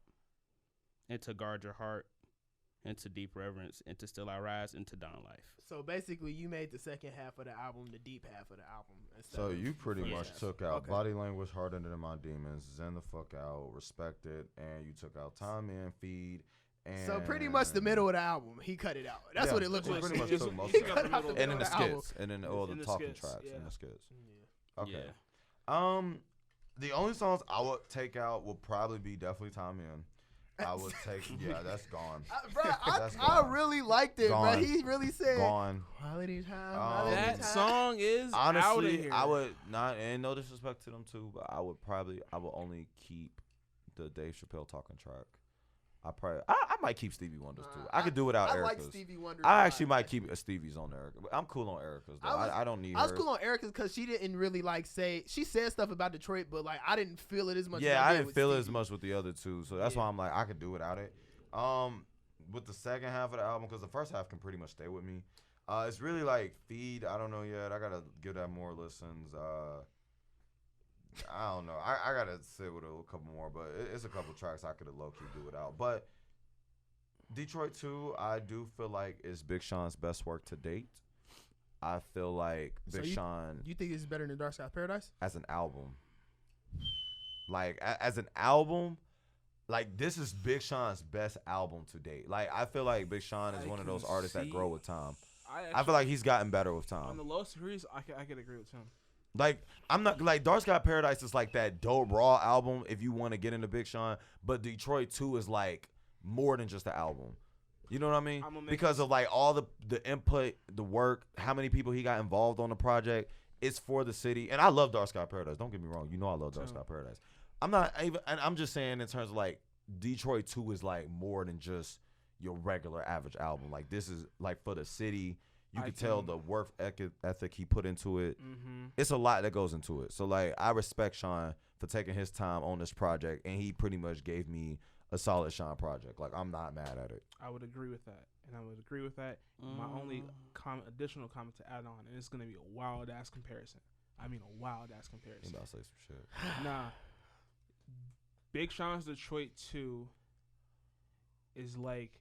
into Guard Your Heart, into Deep Reverence, into Still I Rise, into Dawn Life. So basically, you made the second half of the album the deep half of the album. instead So of you pretty the much first took half. out Okay. Body Language, Harder Than My Demons, Zen the fuck out, Respect It, and you took out Time In, Feed, and So pretty much the middle of the album, he cut it out. That's Yeah, what it looked he like. pretty much It's- took most He of cut it. out the And in middle the of the album. skits, and then all In the the talking skits, tracks yeah. and the skits. Yeah. Okay. Yeah. The only songs I would take out will probably be definitely Time In. I would take, yeah, that's gone. Bro, That's I gone. really liked it, bro. Gone. He really said Gone. quality time. Um, quality That time. song is out of Honestly, here. I would not, and no disrespect to them too, but I would only keep the Dave Chappelle talking track. I might keep Stevie Wonder's too. I could do without I like Erica's. Stevie Wonder. I actually might keep a Stevie's on Erica. But I'm cool on Erica's though. I was- I don't need I was hers. cool on Erica's because she didn't really like say. She said stuff about Detroit, but like I didn't feel it as much. as Yeah, I did didn't with feel it as Stevie. much with the other two, so that's Yeah. why I'm like I could do without it. With the second half of the album, because the first half can pretty much stay with me. It's really like Feed. I don't know yet. I gotta give that more listens. I don't know. I gotta sit with a couple more, but it's a couple tracks I could have low key do without. But Detroit 2, I do feel like is Big Sean's best work to date. I feel like So Big Sean You think it's better than Dark Side Paradise? as an album. Like as an album, like this is Big Sean's best album to date. Like I feel like Big Sean is I one of can those artists that see- grow with time. I I feel like he's gotten better with on time. the low series, I could agree with him. Like I'm not like Dark Sky Paradise is like that dope raw album if you want to get into Big Sean, but Detroit 2 is like more than just the album. You know what I mean? I'ma make Because this- of like all the input, the work, how many people he got involved on the project. It's for the city, and I love Dark Sky Paradise. Don't get me wrong. You know I love Dark Too. Sky Paradise. I'm not even, and I'm just saying in terms of like Detroit 2 is like more than just your regular average album. Like this is like for the city. You I can tell can- the work ethic he put into it. Mm-hmm. It's a lot that goes into it. So like I respect Sean for taking his time on this project, and he pretty much gave me a solid Sean project. Like I'm not mad at it. I would agree with that, and I would agree with that. My only additional comment to add on, and it's gonna be a wild ass comparison. I mean, a wild ass You comparison. about to say some shit. Nah, Big Sean's Detroit 2 is like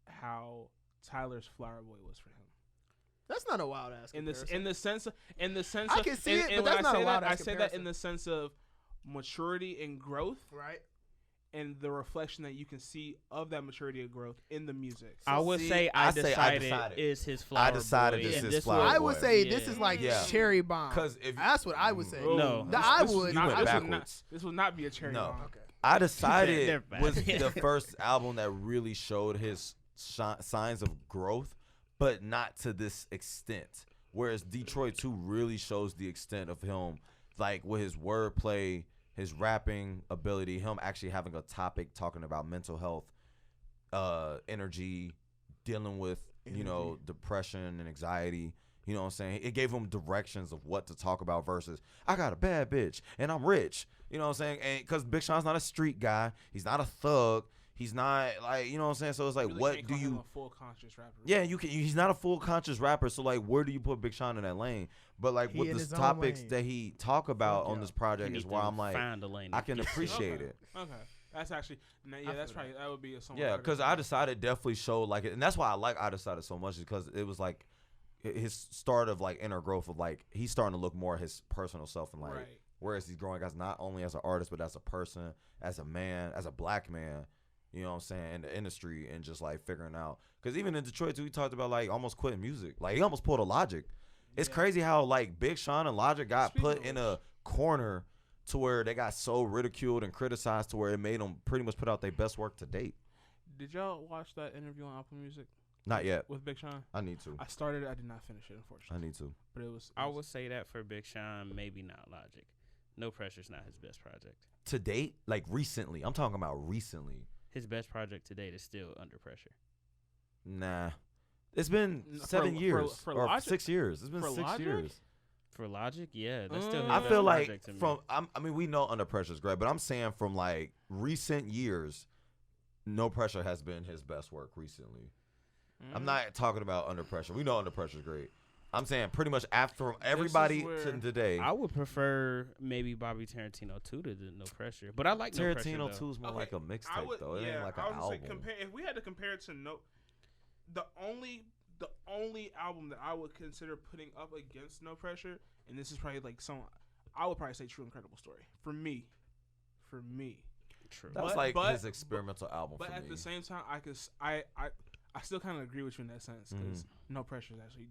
how Tyler's Flower Boy was for him. That's not a wild ass. In this, comparison. in the sense, I of, can see it, and but when that's not a I say wild that, I ass say that in comparison. the sense of maturity and growth, right. and the reflection that you can see of that maturity and growth in the music. I would see, say I I say I decided decided. is his Flower decided Boy, this and is this Flower was- I would Boy. say Yeah. this is like Yeah. cherry bomb. Because if That's what I would say. No. This- I this would- you went I would- backwards. This would not be a cherry No. bomb. Okay. I decided They're bad. was the first album that really showed his signs of growth, but not to this extent. Whereas Detroit 2 really shows the extent of him, like with his wordplay, his rapping ability, him actually having a topic talking about mental health, energy, dealing with, you know, depression and anxiety. You know what I'm saying? It gave him directions of what to talk about versus I got a bad bitch and I'm rich. You know what I'm saying? And because Big Sean's not a street guy, he's not a thug. He's not like, you know what I'm saying? So it's like, Really what can't do call him you? a full conscious rapper? Yeah, you can. He's not a full conscious rapper. So like, where do you put Big Sean in that lane? But like He with in the his own topics lane. that he talk about Fuck on yeah. this project You is need where to I'm like, find a lane I to can get in. appreciate Okay. it. Okay, that's actually yeah. I That's feel right. That would be a somewhat. Yeah, better because I comparison. decided definitely showed like it, and that's why I like I decided so much because it was like his start of like inner growth of like he's starting to look more at his personal self and like Right. whereas he's growing as not only as an artist but as a person, as a man, as a black man. You know what I'm saying, in the industry and just like figuring out. Because even in Detroit too, he talked about like almost quitting music. Like he almost pulled a Logic. It's Yeah. crazy how like Big Sean and Logic got Speaking put of in a corner to where they got so ridiculed and criticized to where it made them pretty much put out their best work to date. Did y'all watch that interview on Apple Music Not yet. with Big Sean? I need to. I started it. I did not finish it, I unfortunately. need to. But it was. I would say that for Big Sean, maybe not Logic. No Pressure's not his best project. To date, like recently. I'm talking about recently. His best project to date is still Under Pressure. Nah. It's been For- 7 for- years for or Logic? 6 years. It's been For 6 Logic? years. For Logic, yeah, that's still his I best feel like project to me. I mean, we know Under Pressure is great, but I'm saying from like recent years, No Pressure has been his best work recently. I'm not talking about Under Pressure. We know Under Pressure is great. I'm saying pretty much after everybody where to today. I would prefer maybe Bobby Tarantino 2 to No Pressure, but I like No Pressure, Tarantino though. 2 is more like a mixtape though. It ain't like an I was album. Say, compare, if we had to compare it to the only album that I would consider putting up against No Pressure, and this is probably like I would probably say True Incredible Story for me. True. That's But- like his experimental album But for at me. the same time, I still kind of agree with you in that sense because No Pressure is actually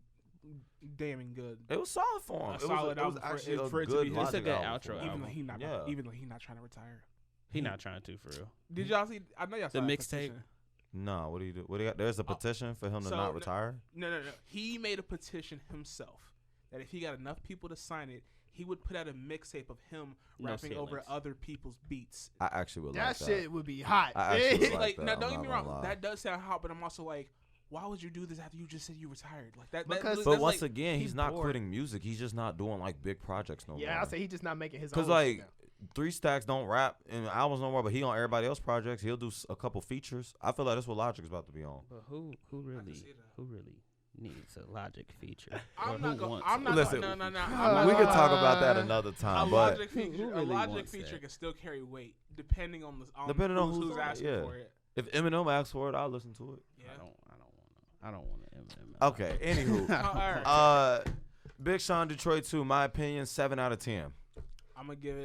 damning good. It was solid for him. A It solid was album for- actually a for it to good be- Logic It's a good album outro for him. album. Even though he's not trying to retire. He not trying to, for real. Did y'all see? I know y'all saw The that mixtape? petition. No, what do you do? What do you got? There's a petition for him to so not no- retire. No. He made a petition himself that if he got enough people to sign it, he would put out a mixtape of him No rapping over ceilings. other people's beats. I actually would That like shit that. would be hot. I actually would Like, that, now I'm don't get not me gonna wrong, lie. that does sound hot, but I'm also like, why would you do this after you just said you retired? Like that. Because- But that's once like, again, he's not bored. quitting music. He's just not doing like big projects no more. Yeah, I say he just not making his own. Because shit like now. 3 Stacks don't rap in albums no more, but he on everybody else's projects. He'll do a couple features. I feel like that's what Logic's about to be on. But who really needs a Logic feature? Or I'm not who going. wants I'm it? not. Listen, No. I'm we not could gonna- talk about that another A time, but Logic feature, Who a really Logic wants feature that? can still carry weight depending on Depending on who's on it, asking yeah. for it. if Eminem asks for it, I'll listen to it. Yeah. I don't want to Eminem. Okay. Anywho, All right. Big Sean Detroit 2, my opinion, 7 out of 10. I'm gonna give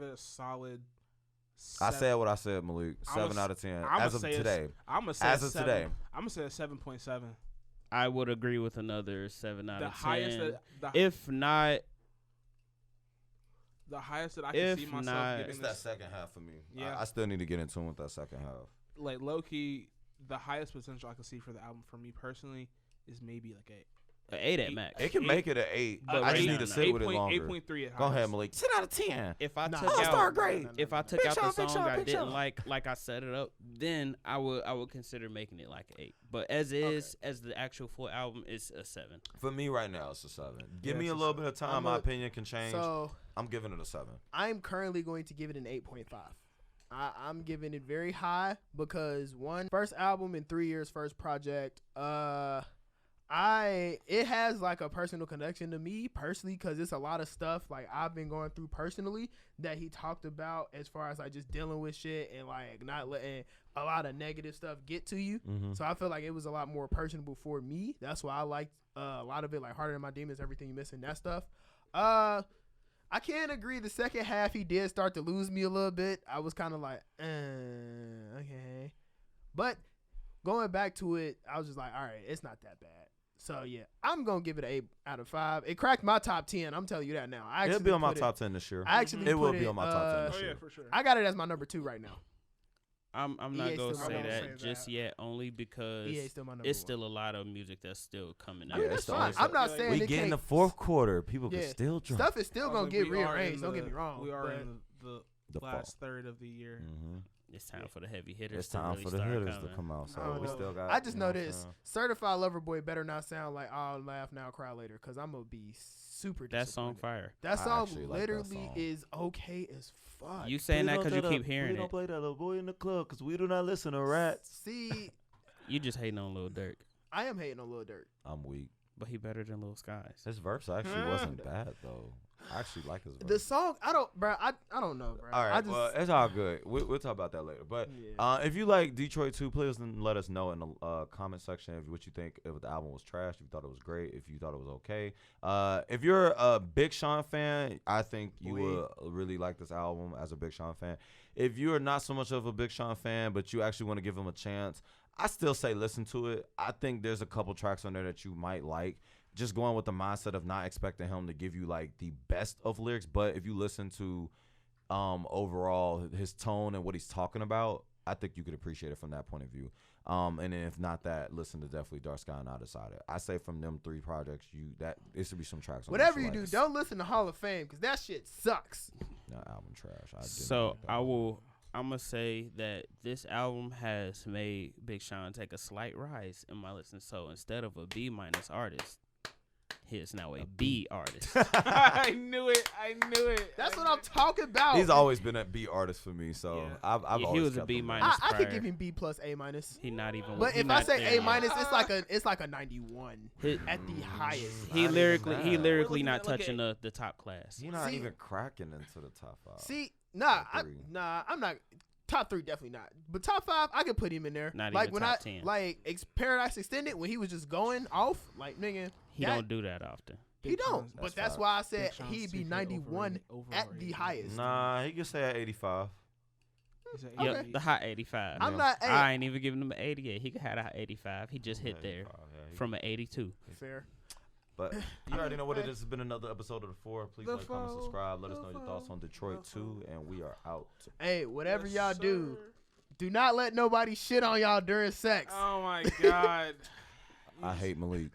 it a solid. I said what I said, Malik. I'ma 7 out of 10 I'ma as of say it's- today. I'm gonna say As a of 7. today. I'm gonna say a 7.7. I would agree with another 7 out The of 10. highest If not, the highest that I can if see myself not- giving It's this, that second half for me. Yeah. I still need to get in tune with that second half. like low key, the highest potential I can see for the album for me personally is maybe like an 8 at max. It can make it an 8. But I right just now, need to no. sit with it longer. 8.3 at Go highest. ahead, Malik. 10 out of 10. If I Nah. took All-Star out, grade. if I took Big out Sean, the Big songs Sean, I Big didn't Sean. like I set it up, then I would consider making it like an 8. But as is, as the actual full album, it's a 7. For me right now, it's a 7. Give Yeah, me it's a a little 7. bit of time. I'm My a- opinion can change. So I'm giving it a 7. I'm currently going to give it an 8.5. I'm giving it very high because first album in 3 years, first project. It has like a personal connection to me personally because it's a lot of stuff like I've been going through personally that he talked about as far as like just dealing with shit and like not letting a lot of negative stuff get to you. Mm-hmm. So I feel like it was a lot more personable for me. That's why I liked a lot of it, like Harder Than My Demons, Everything You Missing, that stuff. I can't agree. The second half, he did start to lose me a little bit. I was kind of like, okay. But going back to it, I was just like, all right, it's not that bad. So, yeah, I'm going to give it an 8 out of 5. It cracked my top 10. I'm telling you that now. It'll be on my top 10 this year. I actually It will put be on my top 10 this Oh year. yeah, for sure. I got it as my number 2 right now. I'm not EA gonna still say my that number just one. yet, only because EA still my number it's 1. still a lot of music that's still coming out. I mean, Yeah, that's it's the fine. only I'm not stuff. saying We it get in the can't. fourth quarter. People can Yeah. still drop. Stuff is still I going was to like, get we are rearranged. in Don't get the- me wrong. We are but in the fall. last third of the year. Mm-hmm. It's time for the heavy hitters. It's to time really for the start hitters coming. to come out. I So don't we know. still got. I just you know what I'm this. saying? Certified Lover Boy better not sound like I'll laugh now, cry later, because I'm going to be super That song disappointed. fire. That I song actually like that literally song. is okay as fuck. You saying that because you keep We hearing don't it. play that little boy in the club because we do not listen to rats. See, You just hating on Lil Durk, I am hating on Lil Durk. I'm weak. but he better than Lil Skies. His verse actually wasn't bad though. I actually like his verse. The song, I don't know, bro. All right, I just, well, it's all good. We'll talk about that later. But yeah. if you like Detroit 2, please let us know in the comment section what you think if the album was trash, if you thought it was great, if you thought it was okay. If you're a Big Sean fan, I think you will really like this album as a Big Sean fan. If you're not so much of a Big Sean fan, but you actually want to give him a chance, I still say listen to it. I think there's a couple tracks on there that you might like. Just going with the mindset of not expecting him to give you like the best of lyrics, but if you listen to overall his tone and what he's talking about, I think you could appreciate it from that point of view. And then if not that, listen to definitely Dark Sky and I Decided. I say from them 3 projects, there should be some tracks on there Whatever you you do, like. don't listen to Hall of Fame because that shit sucks. That album trash. I didn't So like that I album. will I'm gonna say that this album has made Big Sean take a slight rise in my listen. So instead of a B- artist, he is now a B artist. I knew it. That's what I'm talking about. He's always been a B artist for me, so Yeah. I've Yeah, always he was a kept B him minus. I could prior. give him B plus A minus. He not even. But he if I not say there A yet. minus, it's like a 91 He- at the highest. he Not lyrically even he that. lyrically We're not looking at, touching the top class. He's not See- even cracking into the top 5. See, Top three. I'm not. Top 3 definitely not. But top 5, I could put him in there. Not like even when top I 10. like Paradise Extended when he was just going off, like nigga. He that- don't do that often. He don't. Sean's- But that's facts. why I said Big Sean's he'd be 2K 91 at the overrated. highest. Nah, he can say at 85. He's at Okay. Yep, 88. the hot 85. I'm Yeah. not. Hey, I ain't even giving him an 88. He could have a 85. He just hit there 85, yeah, he- from an 82. fair. But you already know what it is. This has been another episode of The Four. Please The like, comment, Four, subscribe. Let us the know your thoughts Four, on Detroit the 2, and we are out. Hey, whatever Yes, y'all do, sir. do not let nobody shit on y'all during sex. Oh my God. I hate Malik.